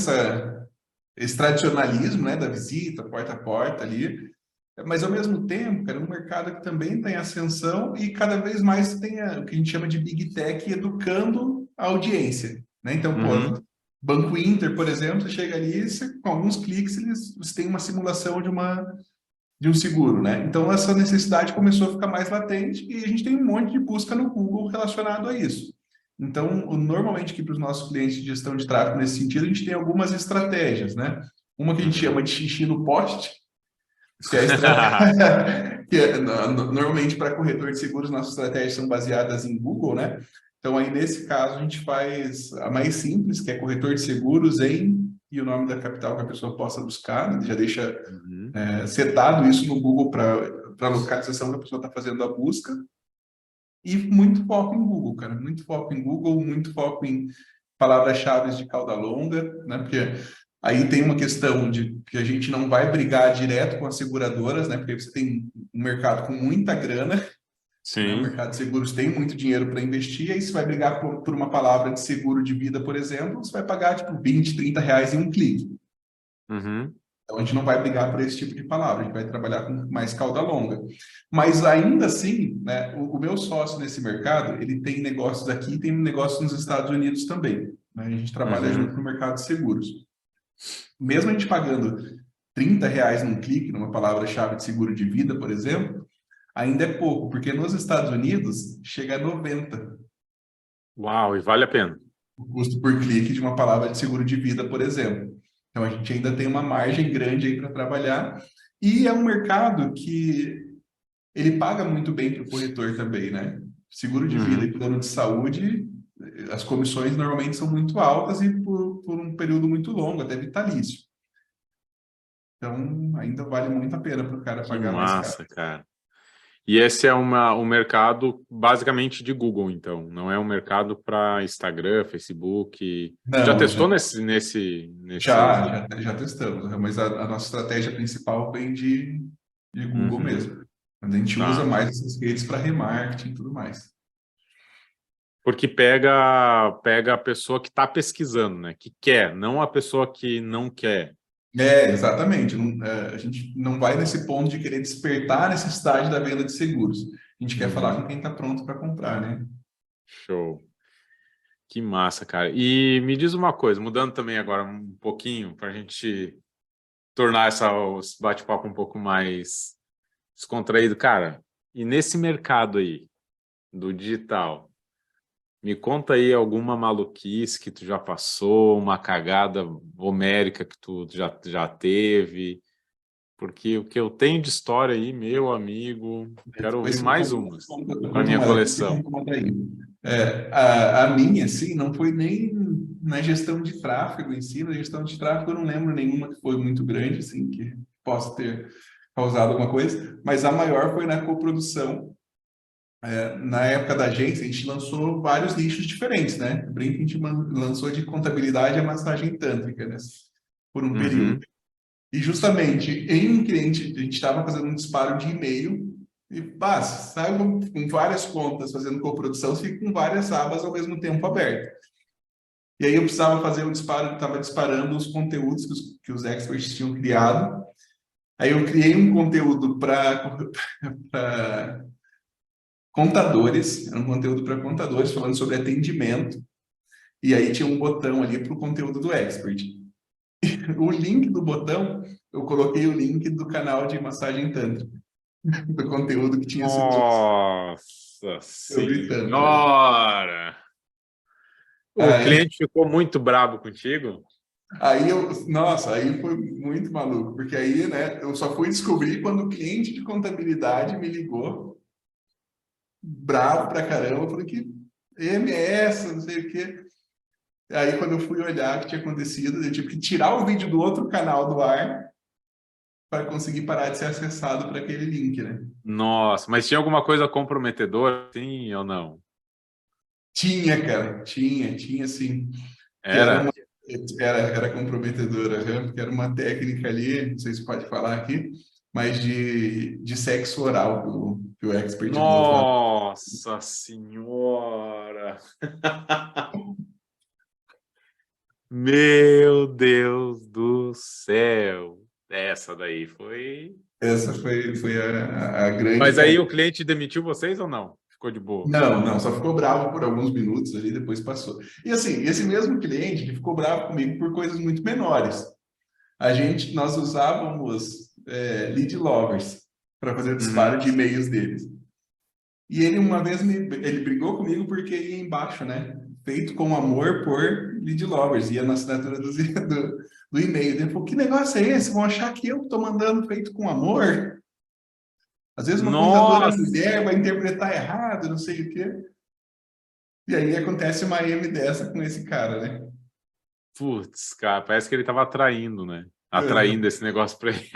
esse tradicionalismo, né, da visita, porta a porta ali. Mas, ao mesmo tempo, cara, é um mercado que também tem ascensão e cada vez mais tem o que a gente chama de Big Tech educando a audiência, né? Então, pô, Uhum. Banco Inter, por exemplo, você chega ali, com alguns cliques, você tem uma simulação de um seguro, né? Então, essa necessidade começou a ficar mais latente e a gente tem um monte de busca no Google relacionado a isso. Então, normalmente, aqui para os nossos clientes de gestão de tráfego, nesse sentido, a gente tem algumas estratégias, né? Uma que a gente chama Uhum. de xixi no poste, que é a estratégia que normalmente para corretor de seguros nossas estratégias são baseadas em Google, né? Então aí nesse caso a gente faz a mais simples, que é corretor de seguros e o nome da capital que a pessoa possa buscar, né? Já deixa Uhum. setado isso no Google para a localização que a pessoa está fazendo a busca e muito foco em Google, cara, muito foco em Google, muito foco em palavras-chave de cauda longa, né? Porque aí tem uma questão de que a gente não vai brigar direto com as seguradoras, né? Porque você tem um mercado com muita grana, né? O Sim. mercado de seguros tem muito dinheiro para investir, aí você vai brigar por uma palavra de seguro de vida, por exemplo, você vai pagar tipo 20, 30 reais em um clique. Uhum. Então a gente não vai brigar por esse tipo de palavra, a gente vai trabalhar com mais cauda longa. Mas ainda assim, né, o meu sócio nesse mercado, ele tem negócios aqui e tem negócios nos Estados Unidos também. Né? A gente trabalha junto Uhum. no mercado de seguros. Mesmo a gente pagando 30 reais num clique, numa palavra-chave de seguro de vida, por exemplo, ainda é pouco, porque nos Estados Unidos chega a 90 Uau, e vale a pena. o custo por clique de uma palavra de seguro de vida, por exemplo. Então a gente ainda tem uma margem grande aí para trabalhar e é um mercado que ele paga muito bem para o corretor também, né? Seguro de vida e Uhum. plano de saúde, as comissões normalmente são muito altas e por um período muito longo, até vitalício. Então, ainda vale muito a pena para o cara Que pagar mais caro. massa, cara. E esse é um mercado basicamente de Google, então, não é um mercado para Instagram, Facebook. Já Não, testou nesse... já testamos, né? Mas a nossa estratégia principal vem de Google Uhum, mesmo. A gente usa tá. mais essas redes para remarketing e tudo mais. Porque pega a pessoa que está pesquisando, né? Que quer, não a pessoa que não quer. Exatamente. A gente não vai nesse ponto de querer despertar a necessidade da venda de seguros. A gente quer falar Uhum, com quem está pronto para comprar, né? show. Que massa, cara. E me diz uma coisa, mudando também agora um pouquinho, para a gente tornar esse bate-papo um pouco mais descontraído. Cara, e nesse mercado aí, do digital, me conta aí alguma maluquice que tu já passou, uma cagada homérica que tu já teve, porque o que eu tenho de história aí, meu amigo, quero ouvir Depois mais umas eu para conto minha uma daqui, você coleção. conta uma daí. A minha, assim, não foi nem na gestão de tráfego em si. Na gestão de tráfego eu não lembro nenhuma que foi muito grande, assim, que possa ter causado alguma coisa, mas a maior foi na coprodução. Na época da agência, a gente lançou vários nichos diferentes, né? Eu brinco que a gente lançou de contabilidade a massagem tântrica, né? Por um período. Uhum. E justamente em um cliente, a gente estava fazendo um disparo de e-mail e, sai com várias contas fazendo coprodução, você fica com várias abas ao mesmo tempo abertas. E aí eu precisava fazer um disparo, estava disparando os conteúdos que os experts tinham criado. Aí eu criei um conteúdo para contadores, era um conteúdo para contadores falando sobre atendimento. E aí tinha um botão ali para o conteúdo do expert. O link do botão, eu coloquei o link do canal de massagem tântrica, do conteúdo que tinha sido Nossa sobre Tantra. Senhora! O Aí, cliente ficou muito bravo contigo? nossa, aí foi muito maluco, porque aí, né, eu só fui descobrir quando o cliente de contabilidade me ligou, bravo pra caramba, falei que MS, não sei o quê. Aí, quando eu fui olhar o que tinha acontecido, eu tive que tirar o vídeo do outro canal do ar para conseguir parar de ser acessado para aquele link, né? Nossa, mas tinha alguma coisa comprometedora, sim ou não? Tinha, cara, tinha sim, que Era? era comprometedora, né? Porque era uma técnica ali, não sei se pode falar aqui, mas de sexo oral que o expert do outro lado. Nossa Senhora! Meu Deus do céu! Essa daí foi... Essa foi a grande Mas aí cagada. o cliente demitiu vocês ou não? Ficou de boa? Não, só ficou bravo por alguns minutos ali, depois passou. E assim, esse mesmo cliente que ficou bravo comigo por coisas muito menores. Nós usávamos lead lovers para fazer o disparo Uhum. de e-mails deles. E ele uma vez ele brigou comigo porque ia embaixo, né? Feito com amor por lead lovers, ia na assinatura do e-mail. Ele falou: que negócio é esse? Vão achar que eu estou mandando feito com amor? Às vezes uma contadora Nossa! mulher vai interpretar errado, não sei o quê. E aí acontece uma M dessa com esse cara, né? Putz, cara, parece que ele estava atraindo, né? Atraindo Uhum. esse negócio para ele.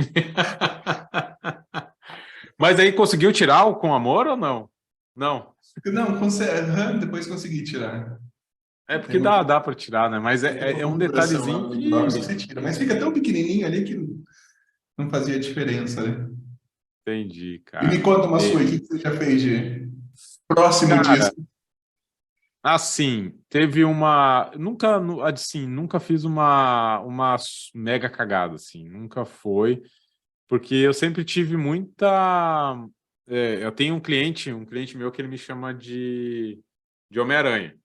Mas aí conseguiu tirar o com amor ou não? Não. Não, depois consegui tirar. É Tem porque uma, dá para tirar, né? Mas tem uma é um configuração lá detalhezinho no lead lovers que que... você tira, mas fica tão pequenininho ali que não fazia diferença, né? Entendi, E me cara. conta uma sua, o que você já fez de próximo disso? Cara, assim, teve uma... Nunca, assim, nunca fiz uma mega cagada, assim. Nunca foi. Porque eu sempre tive muita... eu tenho um cliente meu que ele me chama de Homem-Aranha.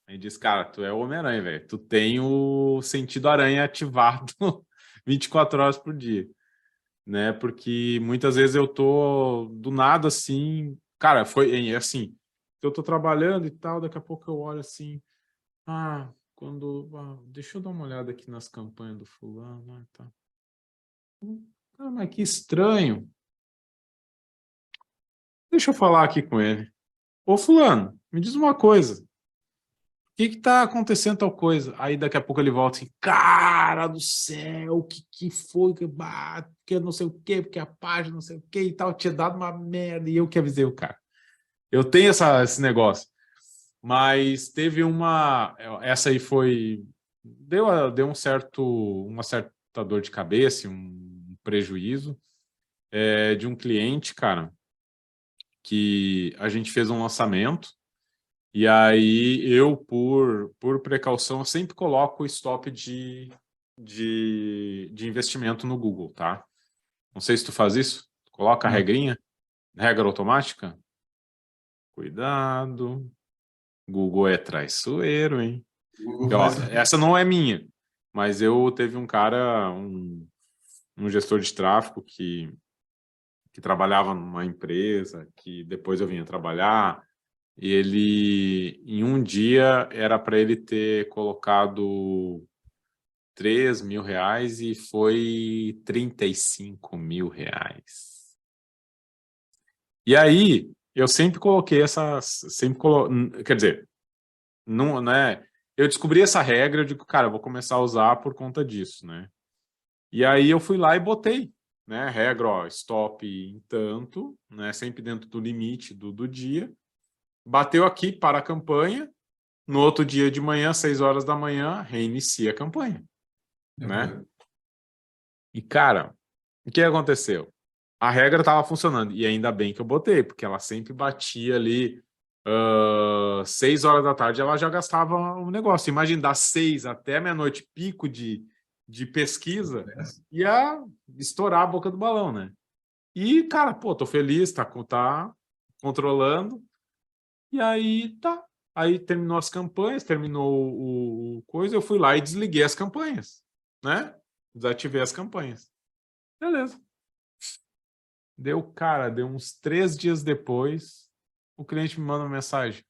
Aí diz, cara, tu é o Homem-Aranha, velho. Tu tem o sentido aranha ativado 24 horas por dia, né? Porque muitas vezes eu tô do nada assim, cara, foi assim, eu tô trabalhando e tal, daqui a pouco eu olho assim, deixa eu dar uma olhada aqui nas campanhas do fulano, tá. Ah, mas que estranho. Deixa eu falar aqui com ele. Ô, fulano, me diz uma coisa. que tá acontecendo tal coisa? Aí daqui a pouco ele volta assim, cara do céu, que foi? Que não sei o quê, porque a página não sei o quê e tal, tinha dado uma merda e eu que avisei o cara. Eu tenho esse negócio. Mas teve uma... Essa aí foi... Deu uma certa dor de cabeça, um prejuízo de um cliente, cara, que a gente fez um lançamento e aí eu, por precaução, eu sempre coloco o stop de investimento no Google, tá? Não sei se tu faz isso. Coloca a regrinha, regra automática. Cuidado. Google é traiçoeiro, hein? O Google E, ó, faz. essa não é minha, mas eu teve um cara, um gestor de tráfego que trabalhava numa empresa, que depois eu vinha trabalhar, e ele, em um dia, era para ele ter colocado R$ 3.000 e foi R$ 35.000. E aí, eu sempre coloquei quer dizer, não, né? Eu descobri essa regra, eu digo, cara, eu vou começar a usar por conta disso, né? E aí eu fui lá e botei, né? Regra, ó, stop em tanto, né? Sempre dentro do limite do dia. Bateu aqui para a campanha. No outro dia de manhã, 6 horas da manhã, reinicia a campanha, né? Uhum. E, cara, o que aconteceu? A regra estava funcionando, e ainda bem que eu botei, porque ela sempre batia ali 6 horas da tarde, ela já gastava o negócio. Imagina, das 6 até meia-noite, pico de pesquisa, ia estourar a boca do balão, né? E, cara, pô, tô feliz, tá controlando, e aí tá. Aí terminou as campanhas, terminou o coisa, eu fui lá e desliguei as campanhas, né? Desativei as campanhas. Beleza. Deu uns 3 dias depois, o cliente me manda uma mensagem.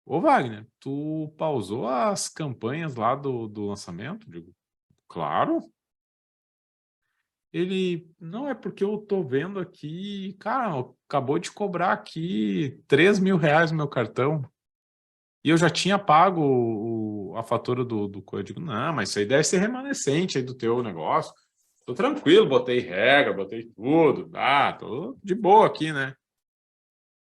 Ô, Wagner, tu pausou as campanhas lá do lançamento? Eu digo, claro. Ele, não, é porque eu tô vendo aqui, cara, acabou de cobrar aqui R$ 3.000 no meu cartão. E eu já tinha pago a fatura do código. Não, mas isso aí deve ser remanescente aí do teu negócio. Tô tranquilo, botei regra, botei tudo. Tô de boa aqui, né?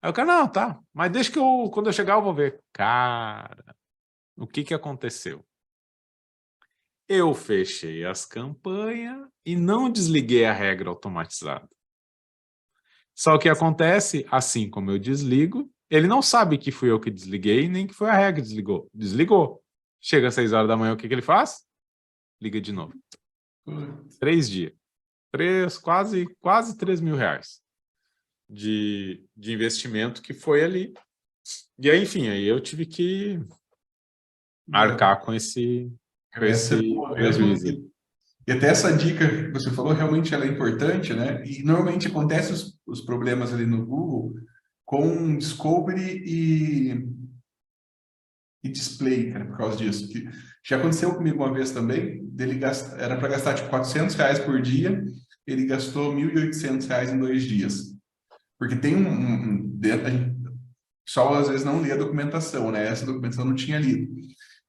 Aí o cara, não, tá. Mas deixa que quando eu chegar, eu vou ver. Cara, o que aconteceu? Eu fechei as campanhas e não desliguei a regra automatizada. Só que acontece, assim como eu desligo, ele não sabe que fui eu que desliguei, nem que foi a regra que desligou. Desligou. Chega às 6 horas da manhã, o que ele faz? Liga de novo. 3 dias. Quase R$ 3.000 de investimento que foi ali. E aí, enfim, aí eu tive que arcar com Essa é esse boa mesmo. prejuízo. E até essa dica que você falou, realmente ela é importante, né? E normalmente acontece os problemas ali no Google com Discovery e Display, cara, por causa disso. Que já aconteceu comigo uma vez também, era para gastar tipo R$ 400 por dia, ele gastou R$ 1.800 em 2 dias. Porque tem a gente só às vezes não lê a documentação, né? Essa documentação eu não tinha lido.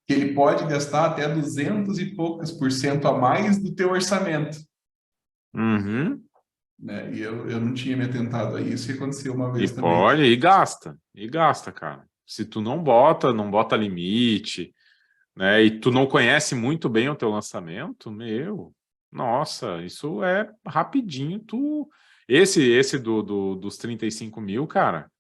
Que ele pode gastar até 200 e poucas por cento a mais do teu orçamento. Uhum. Né? E eu não tinha me atentado a isso e aconteceu uma E vez também. pode, e gasta, cara. Se tu não bota limite, né? E tu não conhece muito bem o teu lançamento, nossa, isso é rapidinho. Esse dos 35.000, cara,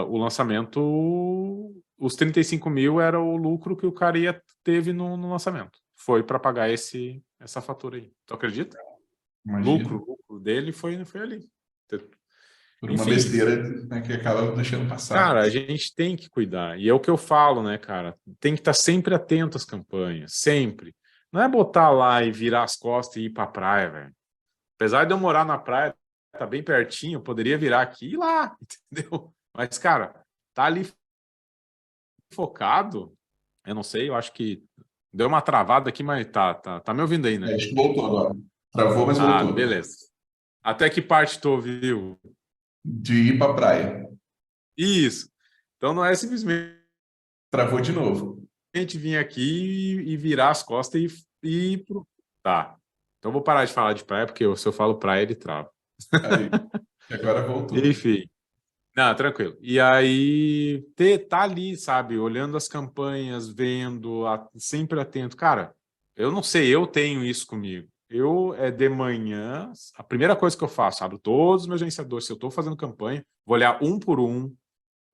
o lançamento, os 35.000 era o lucro que o cara teve no lançamento. Foi para pagar essa fatura aí. Tu acredita? Imagina. O lucro dele foi ali. Por uma Enfim, besteira, né, que acaba deixando passar. cara, a gente tem que cuidar. E é o que eu falo, né, cara? Tem que estar sempre atento às campanhas, sempre. Não é botar lá e virar as costas e ir pra praia, velho. Apesar de eu morar na praia, tá bem pertinho, eu poderia virar aqui e ir lá, entendeu? Mas, cara, tá ali focado, eu não sei, eu acho que deu uma travada aqui, mas tá me ouvindo aí, né? Acho que voltou agora. Travou, mas Ah, voltou. beleza. Até que parte tu ouviu? De ir para a praia. Isso. Então não é simplesmente Travou de novo. A gente vir aqui e virar as costas e ir pro... Tá. Então eu vou parar de falar de praia, porque se eu falo praia, ele trava. Aí, agora voltou. Enfim. Não, tranquilo. E aí, tá ali, sabe, olhando as campanhas, vendo, sempre atento. Cara, eu não sei, eu tenho isso comigo. De manhã, a primeira coisa que eu faço, abro todos os meus gerenciadores, se eu estou fazendo campanha, vou olhar um por um,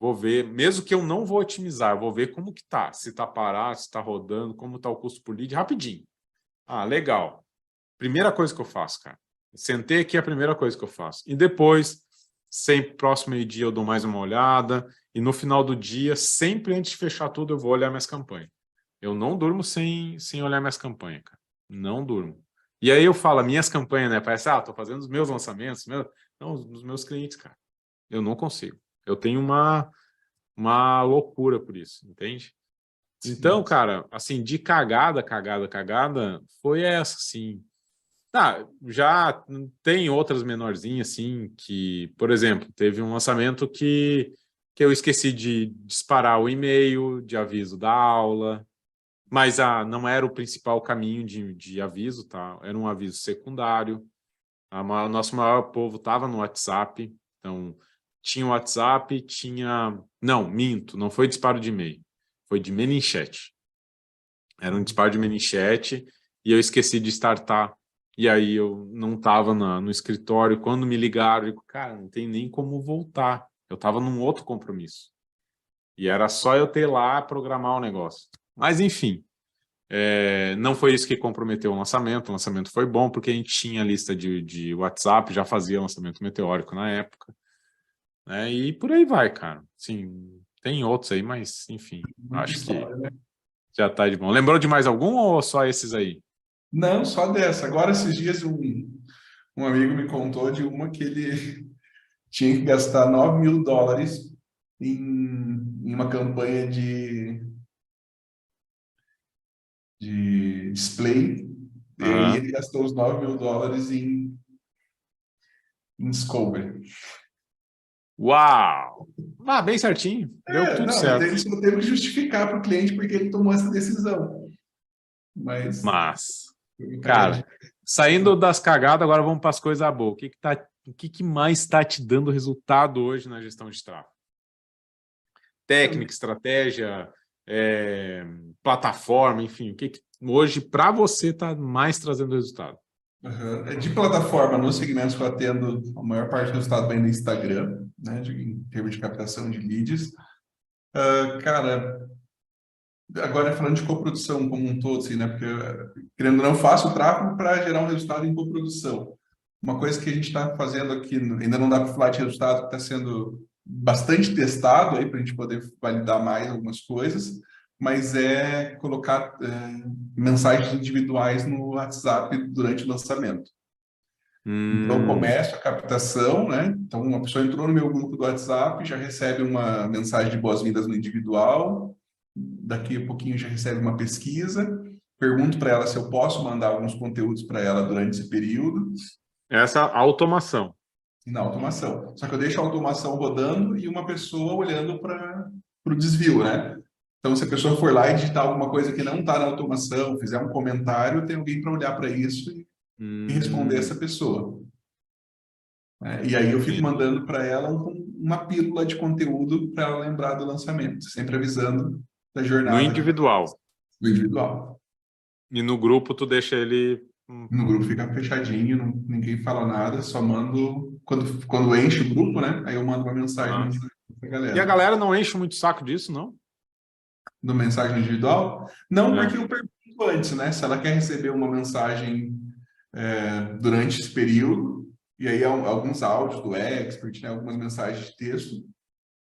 vou ver, mesmo que eu não vou otimizar, vou ver como que tá, se tá parado, se tá rodando, como tá o custo por lead, rapidinho. Ah, legal. Primeira coisa que eu faço, cara. Sentei aqui, é a primeira coisa que eu faço. E depois, sempre próximo meio-dia, eu dou mais uma olhada. E no final do dia, sempre antes de fechar tudo, eu vou olhar minhas campanhas. Eu não durmo sem olhar minhas campanhas, cara. Não durmo. E aí eu falo, minhas campanhas, né? Parece, tô fazendo os meus lançamentos. Não, os meus clientes, cara. Eu não consigo. Eu tenho uma loucura por isso, entende? Então, Sim. cara, assim, de cagada, foi essa, assim. Tá, já tem outras menorzinhas, assim, que, por exemplo, teve um lançamento que eu esqueci de disparar o e-mail de aviso da aula, mas não era o principal caminho de aviso, tá? Era um aviso secundário. O nosso maior povo estava no WhatsApp, então tinha o WhatsApp, tinha... Não, minto, não foi disparo de e-mail, foi de ManyChat. Era um disparo de ManyChat e eu esqueci de startar. E aí eu não estava no escritório. Quando me ligaram, eu digo, cara, não tem nem como voltar. Eu estava num outro compromisso. E era só eu ter lá, programar o negócio. Mas, enfim, não foi isso que comprometeu o lançamento. O lançamento foi bom, porque a gente tinha lista de WhatsApp, já fazia lançamento meteórico na época. Né? E por aí vai, cara. Sim, tem outros aí, mas, enfim, Muita acho que história, né? já tá de bom. Lembrou de mais algum ou só esses aí? Não, só dessa. Agora, esses dias, um amigo me contou de uma que ele tinha que gastar US$ 9.000 em uma campanha de display, e aí Aham. ele gastou os US$ 9.000 em Discovery. Uau! Bem certinho. Deu tudo Não, mas certo. ele só teve que justificar para o cliente porque ele tomou essa decisão. Mas Mas, foi uma cara, cagadinha. saindo das cagadas, agora vamos para as coisas boas. O que mais está te dando resultado hoje na gestão de tráfego? Técnica, estratégia, plataforma, enfim. O que hoje, para você, está mais trazendo resultado? Uhum. De plataforma, nos segmentos que eu atendo, a maior parte do resultado vem do Instagram, né, em termos de captação de leads. Cara, agora falando de coprodução como um todo, assim, né, porque, querendo ou não, faço o tráfego para gerar um resultado em coprodução. Uma coisa que a gente está fazendo aqui, ainda não dá para falar de resultado, que está sendo bastante testado aí para a gente poder validar mais algumas coisas, mas é colocar mensagens individuais no WhatsApp durante o lançamento. Então, eu Hum, começo a captação, né? Então, uma pessoa entrou no meu grupo do WhatsApp, já recebe uma mensagem de boas-vindas no individual, daqui a pouquinho já recebe uma pesquisa, pergunto para ela se eu posso mandar alguns conteúdos para ela durante esse período, essa automação. e na automação. Só que eu deixo a automação rodando e uma pessoa olhando para o desvio, né? Então, se a pessoa for lá e digitar alguma coisa que não está na automação, fizer um comentário, tem alguém para olhar para isso e responder Hum, essa pessoa. Né? E aí eu fico entendi. mandando para ela uma pílula de conteúdo para ela lembrar do lançamento, sempre avisando da No jornada que vai individual. do individual. E no grupo, tu deixa ele... No grupo fica fechadinho, ninguém fala nada, só mando quando enche o grupo, né? Aí eu mando uma mensagem Aham. para a E a galera. galera não enche muito o saco disso, não? No mensagem individual? Não, porque É. eu pergunto antes, né? Se ela quer receber uma mensagem durante esse período, e aí alguns áudios do Expert, né? Algumas mensagens de texto.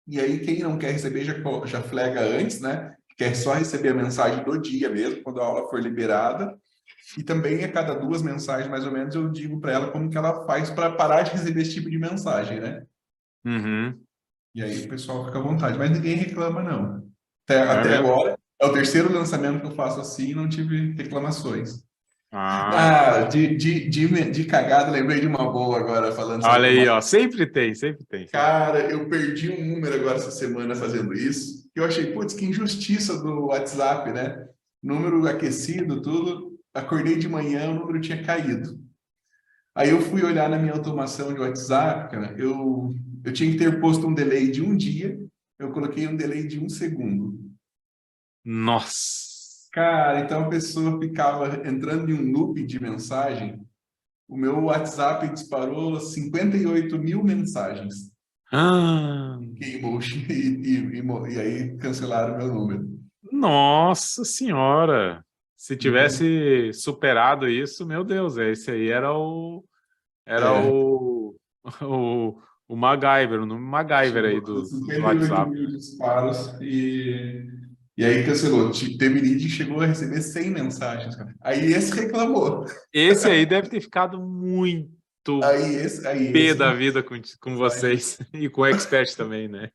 E aí, quem não quer receber já flega antes, né? Quer só receber a mensagem do dia mesmo, quando a aula for liberada. E também, a cada 2 mensagens, mais ou menos, eu digo para ela como que ela faz para parar de receber esse tipo de mensagem, né? Uhum. E aí o pessoal fica à vontade. Mas ninguém reclama, não. Até, É até mesmo? agora, é o terceiro lançamento que eu faço assim e não tive reclamações. Ah, De cagada, lembrei de uma boa agora, falando essa olha aí, automação. ó. Sempre tem, sempre tem, sempre tem. Cara, eu perdi um número agora essa semana fazendo isso. Eu achei, putz, que injustiça do WhatsApp, né? Número aquecido, tudo. Acordei de manhã, o número tinha caído. Aí eu fui olhar na minha automação de WhatsApp, cara, eu tinha que ter posto um delay de um dia, eu coloquei um delay de um segundo. Nossa. Cara, então a pessoa ficava entrando em um loop de mensagem. O meu WhatsApp disparou 58 mil mensagens. Ah, Queimou e aí cancelaram meu número. nossa senhora. Se Então, tivesse superado isso, meu Deus, esse aí era é, o MacGyver, o nome MacGyver aí chegou a do 58 WhatsApp. mil disparos e aí cancelou. Teve lead que chegou a receber 100 mensagens, cara. Aí esse reclamou. Esse aí deve ter ficado muito Aí pé esse da não vida com vocês e com o Expert também, né?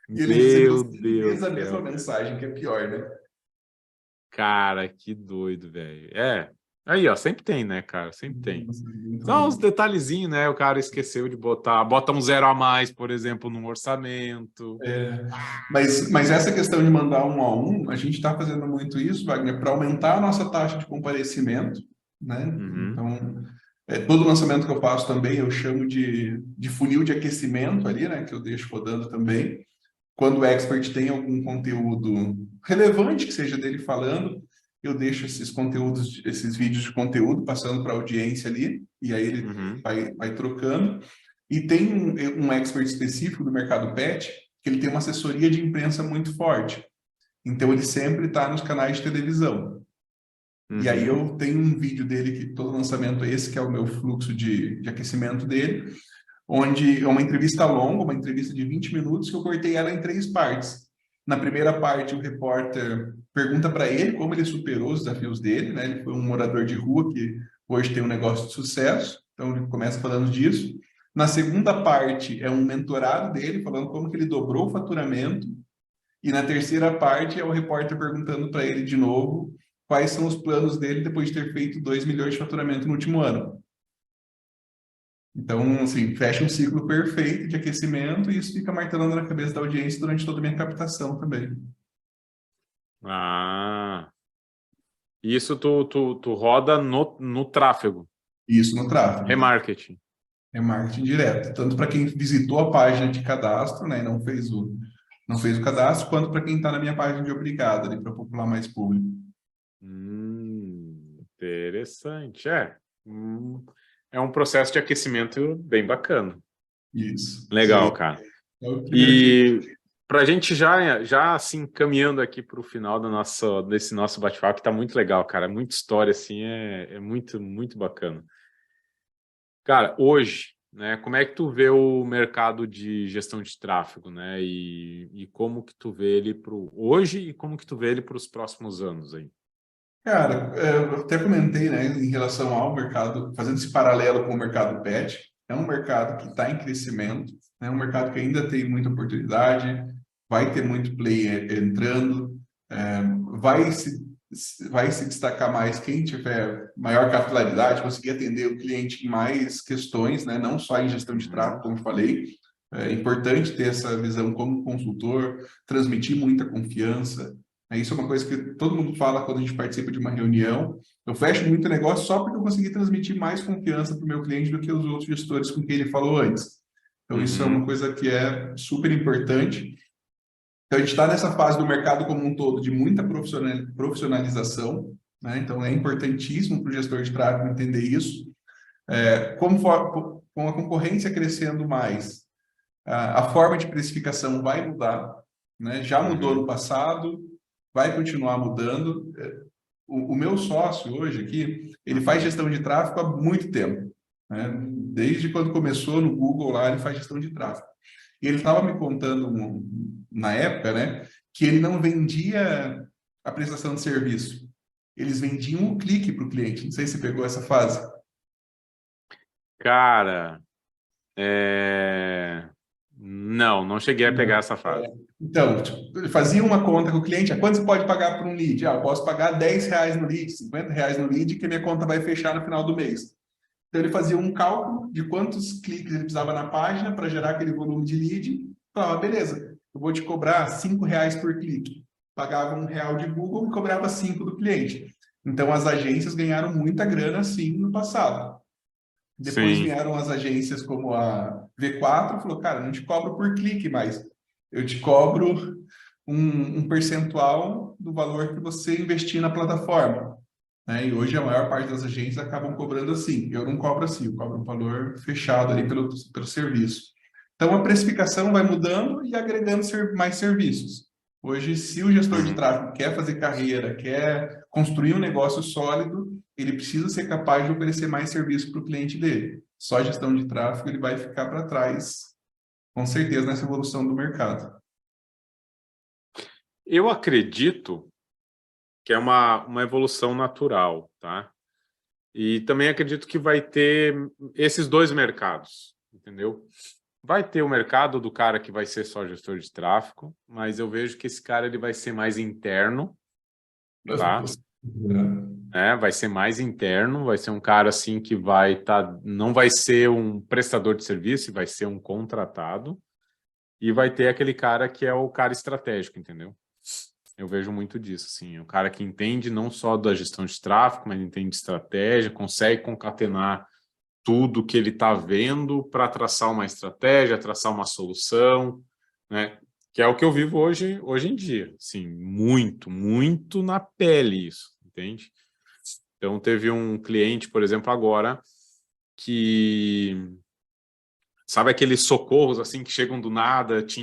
E ele recebeu Meu 100 Deus vezes do a mesma céu. mensagem, que é pior, né? Cara, que doido, velho. É. Aí, ó, sempre tem, né, cara? Sempre tem. Nossa, muito São uns ruim. detalhezinhos, né? O cara esqueceu de bota um zero a mais, por exemplo, num orçamento. É, mas essa questão de mandar um a um, a gente está fazendo muito isso, Wagner, para aumentar a nossa taxa de comparecimento, né? Uhum, Então, todo lançamento que eu faço também eu chamo de funil de aquecimento ali, né? Que eu deixo rodando também. Quando o expert tem algum conteúdo relevante que seja dele falando, eu deixo esses conteúdos, esses vídeos de conteúdo passando para a audiência ali, e aí ele uhum. vai trocando. E tem um expert específico do mercado pet, que ele tem uma assessoria de imprensa muito forte. Então ele sempre está nos canais de televisão. E aí Uhum, eu tenho um vídeo dele que todo lançamento é esse, que é o meu fluxo de aquecimento dele, onde é uma entrevista longa, uma entrevista de 20 minutos, que eu cortei ela em três partes. Na primeira parte, o repórter pergunta para ele como ele superou os desafios dele, né? Ele foi um morador de rua que hoje tem um negócio de sucesso, então ele começa falando disso. Na segunda parte, é um mentorado dele, falando como que ele dobrou o faturamento. E na terceira parte, é o repórter perguntando para ele de novo quais são os planos dele depois de ter feito 2 milhões de faturamento no último ano. Então, assim, fecha um ciclo perfeito de aquecimento e isso fica martelando na cabeça da audiência durante toda a minha captação também. ah, isso tu roda no tráfego, E isso no tráfego. remarketing. É marketing direto. Tanto para quem visitou a página de cadastro, né, e não fez o cadastro, quanto para quem está na minha página de obrigado, ali, para popular mais público. Interessante. É um processo de aquecimento bem bacana. Isso. Legal, cara. É o primeiro cliente. E para a gente já assim caminhando aqui para o final desse nosso bate-papo, que está muito legal, cara. Muita história, assim, é muito, muito bacana. Cara, hoje, né, como é que tu vê o mercado de gestão de tráfego, né? E como que tu vê ele hoje e como que tu vê ele para os próximos anos aí? Cara, eu até comentei, né, em relação ao mercado, fazendo esse paralelo com o mercado pet, é um mercado que está em crescimento, é um mercado que ainda tem muita oportunidade, vai ter muito player entrando, é, vai se, vai se destacar mais quem tiver maior capilaridade, conseguir atender o cliente em mais questões, né, não só em gestão de tráfego, Uhum. como eu falei. É importante ter essa visão como consultor, transmitir muita confiança. Isso é uma coisa que todo mundo fala quando a gente participa de uma reunião. Eu fecho muito negócio só porque eu consegui transmitir mais confiança para o meu cliente do que os outros gestores com quem ele falou antes. Então, isso é uma Uhum. coisa que é super importante. Então, a gente está nessa fase do mercado como um todo de muita profissionalização, né? Então, é importantíssimo para o gestor de tráfego entender isso. Com a concorrência crescendo mais, a forma de precificação vai mudar, né? Já mudou no Uhum. passado, vai continuar mudando. O meu sócio hoje aqui, ele faz gestão de tráfego há muito tempo, né? Desde quando começou no Google lá, ele faz gestão de tráfego. E ele estava me contando na época, né, que ele não vendia a prestação de serviço. Eles vendiam o clique para o cliente. Não sei se você pegou essa fase. Cara, é... Não cheguei a pegar essa fase. Então, tipo, ele fazia uma conta com o cliente, quanto você pode pagar por um lead? Eu posso pagar R$ 10 no lead, R$ 50 no lead, que a minha conta vai fechar no final do mês. Então, ele fazia um cálculo de quantos cliques ele precisava na página para gerar aquele volume de lead. Falava, beleza, eu vou te cobrar R$ 5 por clique. Pagava R$ 1 de Google e cobrava 5 do cliente. Então, as agências ganharam muita grana, assim, no passado. Depois Sim. vieram as agências como a V4, falou, cara, não te cobro por clique, mas eu te cobro um percentual do valor que você investir na plataforma. Né? E hoje a maior parte das agências acabam cobrando assim. Eu não cobro assim, eu cobro um valor fechado ali pelo serviço. Então a precificação vai mudando e agregando mais serviços. Hoje, se o gestor de Uhum. tráfego quer fazer carreira, quer construir um negócio sólido, ele precisa ser capaz de oferecer mais serviço para o cliente dele. Só gestão de tráfego ele vai ficar para trás, com certeza, nessa evolução do mercado. Eu acredito que é uma evolução natural, tá? E também acredito que vai ter esses dois mercados, entendeu? Vai ter o mercado do cara que vai ser só gestor de tráfego, mas eu vejo que esse cara ele vai ser mais interno, tá? Vai ser mais interno, vai ser um cara assim que não vai ser um prestador de serviço, vai ser um contratado, e vai ter aquele cara que é o cara estratégico, entendeu? Eu vejo muito disso, assim, o cara que entende não só da gestão de tráfego, mas entende de estratégia, consegue concatenar tudo que ele está vendo para traçar uma estratégia, traçar uma solução, né? Que é o que eu vivo hoje em dia, assim, muito na pele isso, entende? Então teve um cliente, por exemplo, agora, que sabe aqueles socorros assim que chegam do nada, te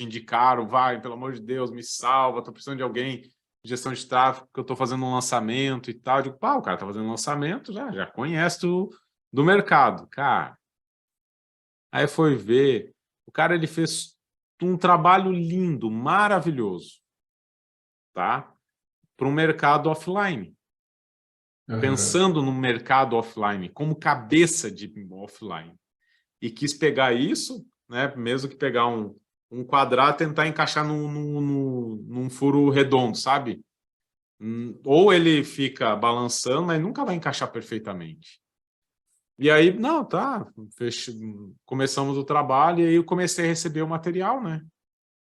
indicaram, vai, pelo amor de Deus, me salva, tô precisando de alguém de gestão de tráfego, que eu tô fazendo um lançamento e tal. Eu digo, pá, o cara tá fazendo um lançamento, já conhece do mercado, cara. Aí foi ver, o cara ele fez um trabalho lindo, maravilhoso, tá? Para um mercado offline. Uhum. Pensando no mercado offline, como cabeça de offline. E quis pegar isso, né, mesmo que pegar um quadrado, tentar encaixar num furo redondo, sabe? Ou ele fica balançando, mas nunca vai encaixar perfeitamente. E aí, não, tá, começamos o trabalho e aí eu comecei a receber o material, né?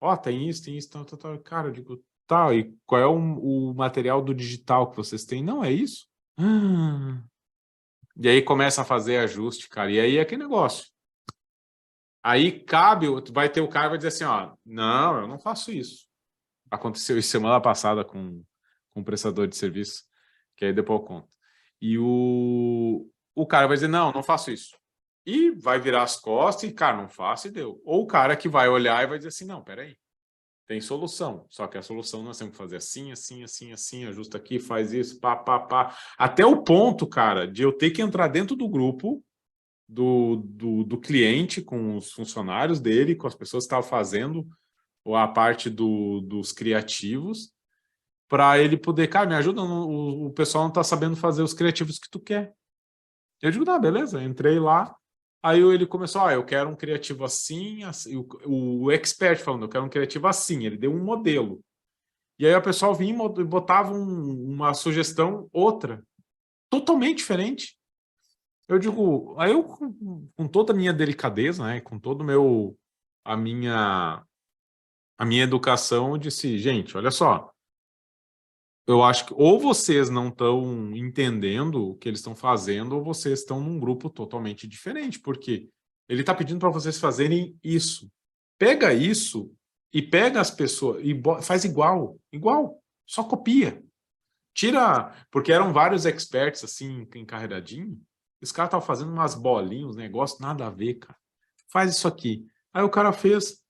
Ó, tem isso, tal. Cara, eu digo, tá, e qual é o material do digital que vocês têm? Não, é isso? E aí começa a fazer ajuste, cara, e aí é que negócio. Aí vai ter o cara que vai dizer assim, ó, não, eu não faço isso. Aconteceu isso semana passada com um prestador de serviço, que aí depois eu conto. E o cara vai dizer, não faço isso. E vai virar as costas e, cara, não faço e deu. Ou o cara que vai olhar e vai dizer assim, não, peraí, tem solução. Só que a solução nós temos que fazer assim, ajusta aqui, faz isso, pá. Até o ponto, cara, de eu ter que entrar dentro do grupo do cliente, com os funcionários dele, com as pessoas que estavam fazendo ou a parte dos criativos, para ele poder, cara, me ajuda, o pessoal não está sabendo fazer os criativos que tu quer. Eu digo, tá, beleza, entrei lá, aí ele começou, eu quero um criativo assim o expert falando, eu quero um criativo assim, ele deu um modelo. E aí o pessoal vinha e botava uma sugestão outra, totalmente diferente. Eu digo, aí eu com toda a minha delicadeza, né, com todo a minha educação, eu disse, gente, olha só, eu acho que ou vocês não estão entendendo o que eles estão fazendo, ou vocês estão num grupo totalmente diferente, porque ele está pedindo para vocês fazerem isso. Pega isso e pega as pessoas e faz igual, só copia. Tira, porque eram vários experts assim, encarreiradinho. Os caras estavam fazendo umas bolinhas, uns negócios, nada a ver, cara. Faz isso aqui. Aí o cara fez,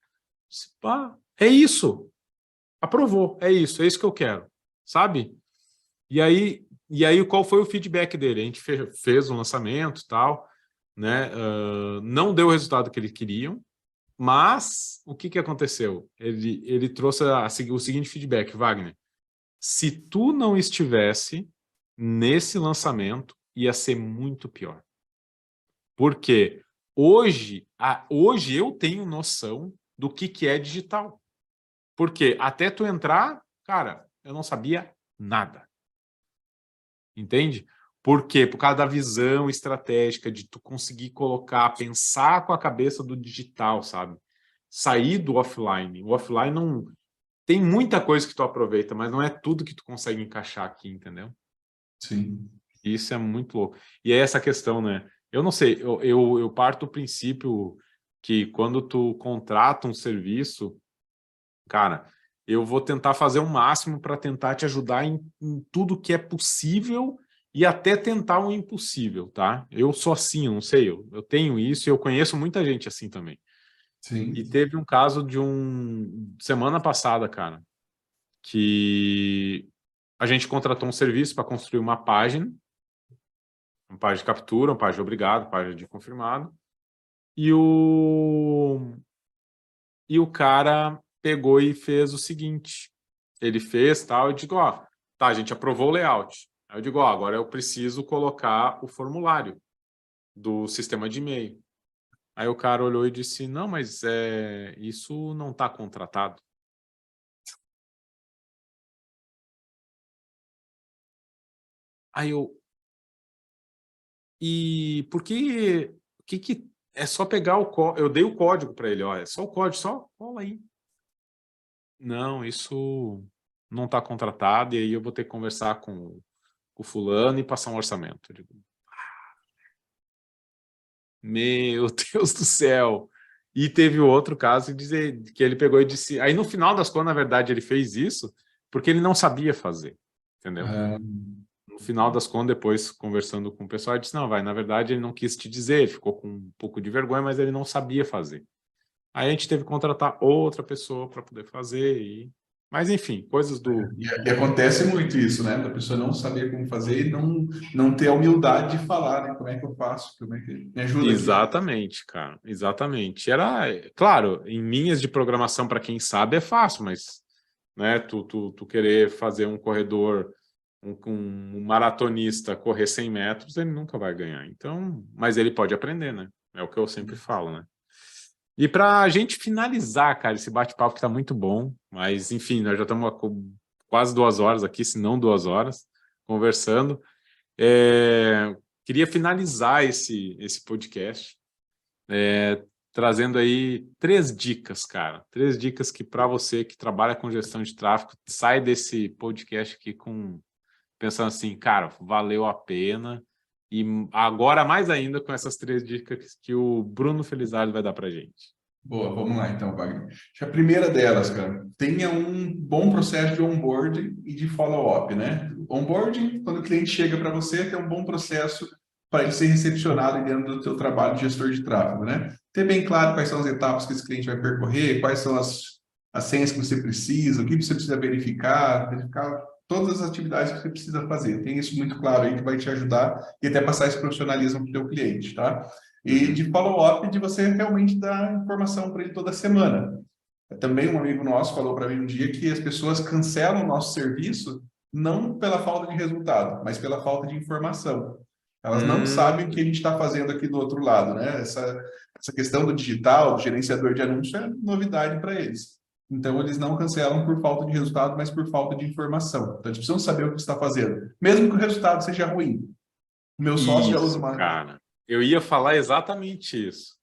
pá, é isso. Aprovou, é isso que eu quero, sabe? E aí qual foi o feedback dele? A gente fez o lançamento e tal, né? Não deu o resultado que eles queriam, mas o que aconteceu? Ele trouxe o seguinte feedback, Wagner. Se tu não estivesse nesse lançamento, ia ser muito pior. Por quê? hoje eu tenho noção do que é digital. Porque até tu entrar, cara, eu não sabia nada. Entende? Por quê? Por causa da visão estratégica, de tu conseguir colocar, pensar com a cabeça do digital, sabe? Sair do offline. O offline não... Tem muita coisa que tu aproveita, mas não é tudo que tu consegue encaixar aqui, entendeu? Sim. Isso é muito louco. E é essa questão, né? Eu não sei, eu parto do princípio que quando tu contrata um serviço, cara, eu vou tentar fazer o máximo para tentar te ajudar em tudo que é possível e até tentar o impossível, tá? Eu sou assim, eu não sei, eu tenho isso e eu conheço muita gente assim também. Sim. E teve um caso semana passada, cara, que a gente contratou um serviço para construir uma página de captura, uma página de obrigado, uma página de confirmado, e o cara pegou e fez o seguinte, ele fez tal, eu digo, ó, tá, a gente aprovou o layout. Aí eu digo, ó, agora eu preciso colocar o formulário do sistema de e-mail. Aí o cara olhou e disse, não, mas isso não está contratado. Aí eu, e por que é só pegar o código? Eu dei o código para ele, ó, é só o código, só cola aí. Não, isso não está contratado, e aí eu vou ter que conversar com o fulano e passar um orçamento. Eu digo, meu Deus do céu! E teve outro caso que ele pegou e disse... Aí, no final das contas, na verdade, ele fez isso porque ele não sabia fazer, entendeu? Ah, No final das contas, depois, conversando com o pessoal, ele disse, não, na verdade, ele não quis te dizer, ele ficou com um pouco de vergonha, mas ele não sabia fazer. Aí a gente teve que contratar outra pessoa para poder fazer. Mas, enfim, coisas do... e acontece muito isso, né? Da pessoa não saber como fazer e não ter a humildade de falar, né? Como é que eu faço? Como é que me ajuda aqui? Exatamente, cara, exatamente. Claro, em linhas de programação, para quem sabe, é fácil, mas, né, tu querer fazer um corredor, um maratonista correr 100 metros, ele nunca vai ganhar. Então, mas ele pode aprender, né? É o que eu sempre falo, né? E para a gente finalizar, cara, esse bate-papo que tá muito bom, mas, enfim, nós já estamos com quase 2 horas aqui, se não 2 horas, conversando. Queria finalizar esse podcast trazendo aí 3 dicas, cara. 3 dicas que para você que trabalha com gestão de tráfego, sai desse podcast aqui pensando assim, cara, valeu a pena. E agora mais ainda com essas 3 dicas que o Bruno Felizardo vai dar para gente. Boa, vamos lá então, Wagner. Acho que a primeira delas, cara, tenha um bom processo de onboarding e de follow-up, né? Onboarding, quando o cliente chega para você, tem um bom processo para ele ser recepcionado dentro do seu trabalho de gestor de tráfego, né? Ter bem claro quais são as etapas que esse cliente vai percorrer, quais são as senhas que você precisa, o que você precisa verificar todas as atividades que você precisa fazer. Tem isso muito claro aí que vai te ajudar e até passar esse profissionalismo para o teu cliente, tá? E de follow-up, de você realmente dar informação para ele toda semana. Também um amigo nosso falou para mim um dia que as pessoas cancelam o nosso serviço não pela falta de resultado, mas pela falta de informação. Elas não sabem o que a gente está fazendo aqui do outro lado, né? Essa questão do digital, do gerenciador de anúncio é novidade para eles. Então, eles não cancelam por falta de resultado, mas por falta de informação. Então, eles precisam saber o que está fazendo, mesmo que o resultado seja ruim. O meu sócio já usa Isso, uma... cara. Eu ia falar exatamente isso.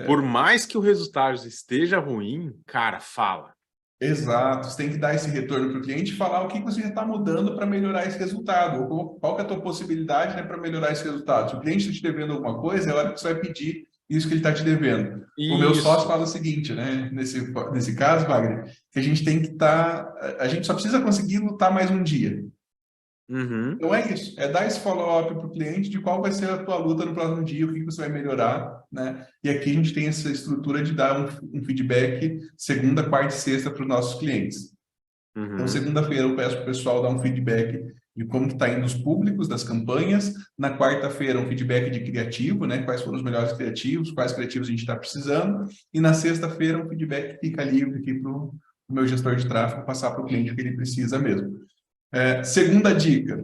Por mais que o resultado esteja ruim, cara, fala. Exato, você tem que dar esse retorno para o cliente e falar o que você já está mudando para melhorar esse resultado, ou qual que é a tua possibilidade, né, para melhorar esse resultado. Se o cliente está te devendo alguma coisa, é hora que você vai pedir isso que ele está te devendo. O meu sócio Isso. fala o seguinte, né, nesse caso, Wagner, que a gente tem que estar, a gente só precisa conseguir lutar mais um dia. Uhum. Então é isso, é dar esse follow-up para o cliente de qual vai ser a tua luta no próximo dia, o que você vai melhorar, né? E aqui a gente tem essa estrutura de dar um feedback segunda, quarta e sexta para os nossos clientes. Então, Uhum. segunda-feira eu peço para o pessoal dar um feedback de como está indo os públicos das campanhas. Na quarta-feira, um feedback de criativo, né? Quais foram os melhores criativos, quais criativos a gente está precisando. E na sexta-feira, um feedback que fica livre aqui para o meu gestor de tráfego passar para o cliente o que ele precisa mesmo. Segunda dica,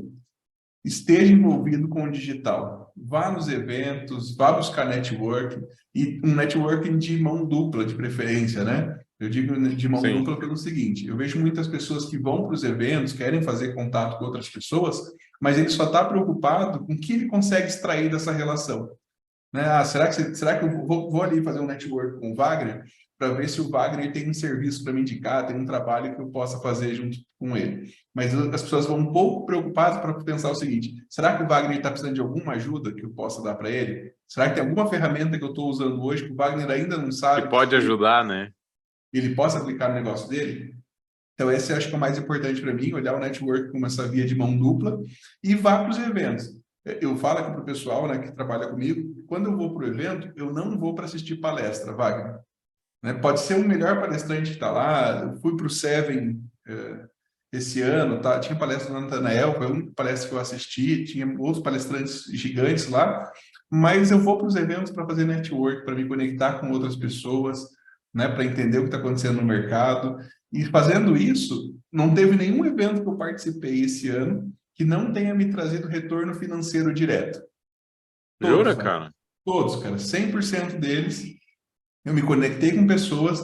esteja envolvido com o digital. vá nos eventos, vá buscar networking, e um networking de mão dupla, de preferência, né? Eu digo de mão Sim. dupla pelo seguinte, eu vejo muitas pessoas que vão para os eventos, querem fazer contato com outras pessoas, mas ele só está preocupado com o que ele consegue extrair dessa relação. Né? Ah, será que eu vou ali fazer um network com o Wagner para ver se o Wagner tem um serviço para me indicar, tem um trabalho que eu possa fazer junto com ele. Mas as pessoas vão um pouco preocupadas para pensar o seguinte, será que o Wagner está precisando de alguma ajuda que eu possa dar para ele? Será que tem alguma ferramenta que eu estou usando hoje que o Wagner ainda não Que sabe pode que ajudar, né? ele possa aplicar no negócio dele? Então, esse eu acho que é o mais importante para mim, olhar o network como essa via de mão dupla e vá para os eventos. Eu falo aqui para o pessoal, né, que trabalha comigo, quando eu vou para o evento, eu não vou para assistir palestra, Wagner. Né? Pode ser o melhor palestrante que está lá. Eu fui para o Seven esse ano, tá? Tinha palestra do Natanael, foi uma palestra que eu assisti, tinha outros palestrantes gigantes lá, mas eu vou para os eventos para fazer network, para me conectar com outras pessoas, né, para entender o que está acontecendo no mercado. E fazendo isso, não teve nenhum evento que eu participei esse ano que não tenha me trazido retorno financeiro direto. Jura, Todos, né? cara? Todos, cara, 100% deles. Eu me conectei com pessoas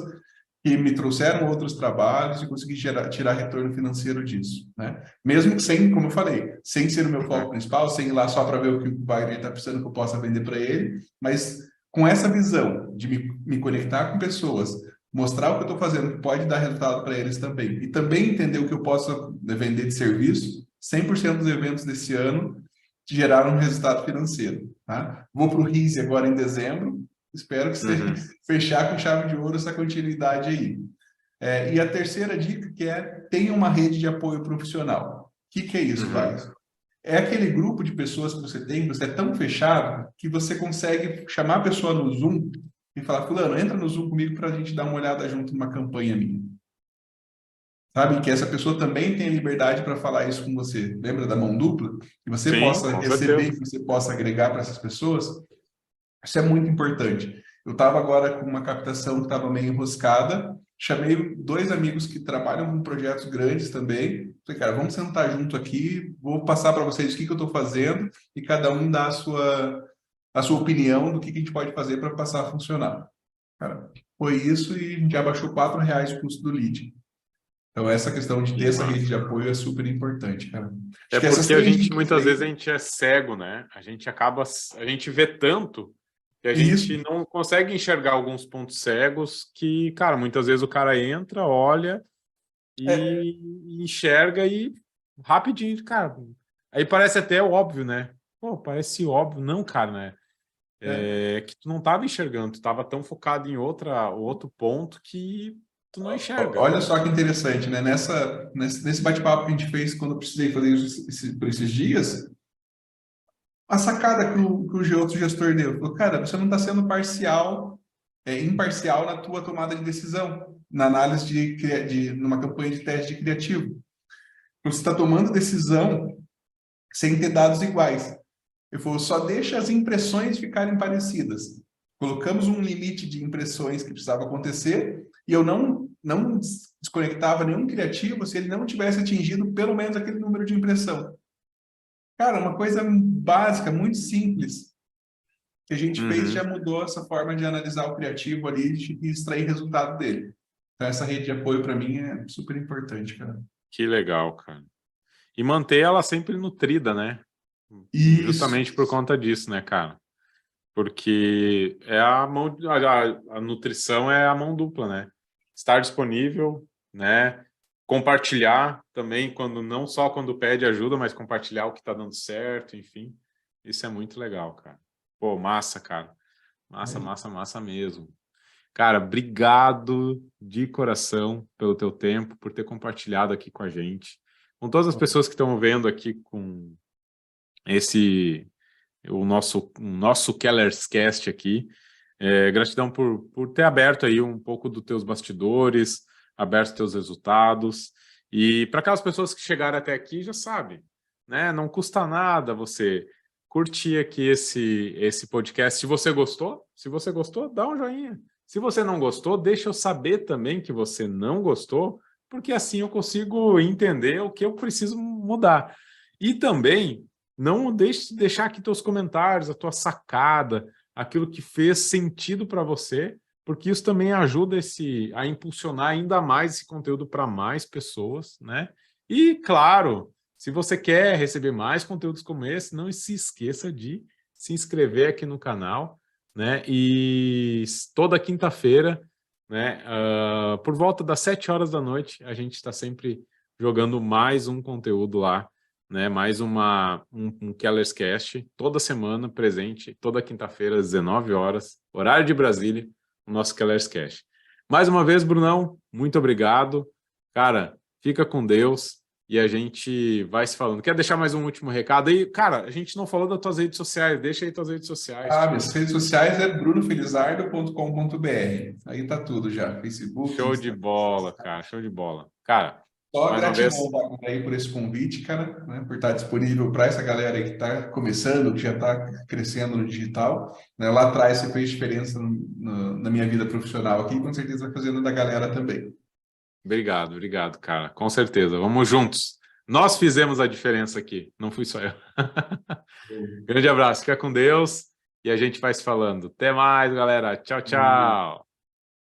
que me trouxeram outros trabalhos e consegui tirar retorno financeiro disso, né? Mesmo sem, como eu falei, sem ser o meu Uhum. foco principal, sem ir lá só para ver o que o Wagner está precisando que eu possa vender para ele, mas com essa visão de me conectar com pessoas, mostrar o que eu estou fazendo que pode dar resultado para eles também, e também entender o que eu posso vender de serviço, 100% dos eventos desse ano geraram um resultado financeiro, tá? Vou para o RISE agora em dezembro, espero que esteja Uhum. fechar com chave de ouro essa continuidade aí. E a terceira dica que é tenha uma rede de apoio profissional. O que é isso, Uhum. Wagner? É aquele grupo de pessoas que você tem, você é tão fechado que você consegue chamar a pessoa no Zoom e falar, fulano, entra no Zoom comigo para a gente dar uma olhada junto numa campanha minha. Sabe? Que essa pessoa também tenha liberdade para falar isso com você. Lembra da mão dupla? Que você Sim, possa com receber, certeza. que você possa agregar para essas pessoas. Isso é muito importante. Eu estava agora com uma captação que estava meio enroscada, chamei dois amigos que trabalham com projetos grandes também. Falei, cara, vamos sentar junto aqui, vou passar para vocês o que eu estou fazendo e cada um dá a sua opinião do que a gente pode fazer para passar a funcionar. Cara, foi isso e a gente abaixou R$ 4 o custo do lead. Então, essa questão de ter Que essa rede de massa. apoio é super importante, cara. Acho É que essas porque a três gente, dicas muitas vezes, a aí, gente é cego, né? A gente vê tanto que a isso, gente não consegue enxergar alguns pontos cegos que, cara, muitas vezes o cara entra, olha é, e enxerga e rapidinho, cara. Aí parece até óbvio, né? Pô, parece óbvio. Não, cara, né? é, É que tu não estava enxergando, tu estava tão focado em outro ponto que tu não enxerga. olha só que interessante, né? Nesse bate-papo que a gente fez quando eu precisei fazer isso por esses dias, a sacada que o outro gestor deu, falou, cara, você não está sendo imparcial na tua tomada de decisão, na análise numa campanha de teste de criativo. Você está tomando decisão sem ter dados iguais. Ele falou, só deixa as impressões ficarem parecidas. Colocamos um limite de impressões que precisava acontecer e eu não desconectava nenhum criativo se ele não tivesse atingido pelo menos aquele número de impressão. Cara, uma coisa básica, muito simples, que a gente fez já Uhum. mudou essa forma de analisar o criativo ali e extrair resultado dele. Então, essa rede de apoio, para mim, é super importante, cara. Que legal, cara. E manter ela sempre nutrida, né? Isso. Justamente por conta disso, né, cara? Porque é a mão, a nutrição é a mão dupla, né? Estar disponível, né? Compartilhar também, quando não só quando pede ajuda, mas compartilhar o que tá dando certo, enfim. Isso é muito legal, cara. Pô, massa, cara. Massa, Aí. massa, massa mesmo. Cara, obrigado de coração pelo teu tempo, por ter compartilhado aqui com a gente. Com todas as pessoas que estão vendo aqui com esse o nosso Keller's Cast aqui. Gratidão por ter aberto aí um pouco dos teus bastidores, aberto os teus resultados. E para aquelas pessoas que chegaram até aqui, já sabe, né? Não custa nada você curtir aqui esse podcast. Se você gostou, dá um joinha. Se você não gostou, deixa eu saber também que você não gostou, porque assim eu consigo entender o que eu preciso mudar. E também não deixe de deixar aqui teus comentários, a tua sacada, aquilo que fez sentido para você, porque isso também ajuda a impulsionar ainda mais esse conteúdo para mais pessoas, né? E, claro, se você quer receber mais conteúdos como esse, não se esqueça de se inscrever aqui no canal, né? E toda quinta-feira, né, por volta das 7 horas da noite, a gente está sempre jogando mais um conteúdo lá, né? Mais um Keller's Cast, toda semana presente, toda quinta-feira às 19 horas, horário de Brasília, o nosso Keller's Cast. Mais uma vez, Brunão, muito obrigado. Cara, fica com Deus e a gente vai se falando. Quer deixar mais um último recado aí? Cara, a gente não falou das tuas redes sociais, deixa aí tuas redes sociais. Minhas redes sociais é brunofelizardo.com.br. Aí tá tudo já. Facebook, Show de Instagram. bola, cara, show de bola. Cara, Só mais uma vez... gratidão aí por esse convite, cara, né, por estar disponível para essa galera aí que está começando, que já está crescendo no digital. Né, lá atrás você fez diferença na minha vida profissional aqui, com certeza vai fazendo da galera também. Obrigado, cara. Com certeza. Vamos juntos. Nós fizemos a diferença aqui, não fui só eu. Grande abraço, fica com Deus e a gente vai se falando. Até mais, galera. Tchau, tchau.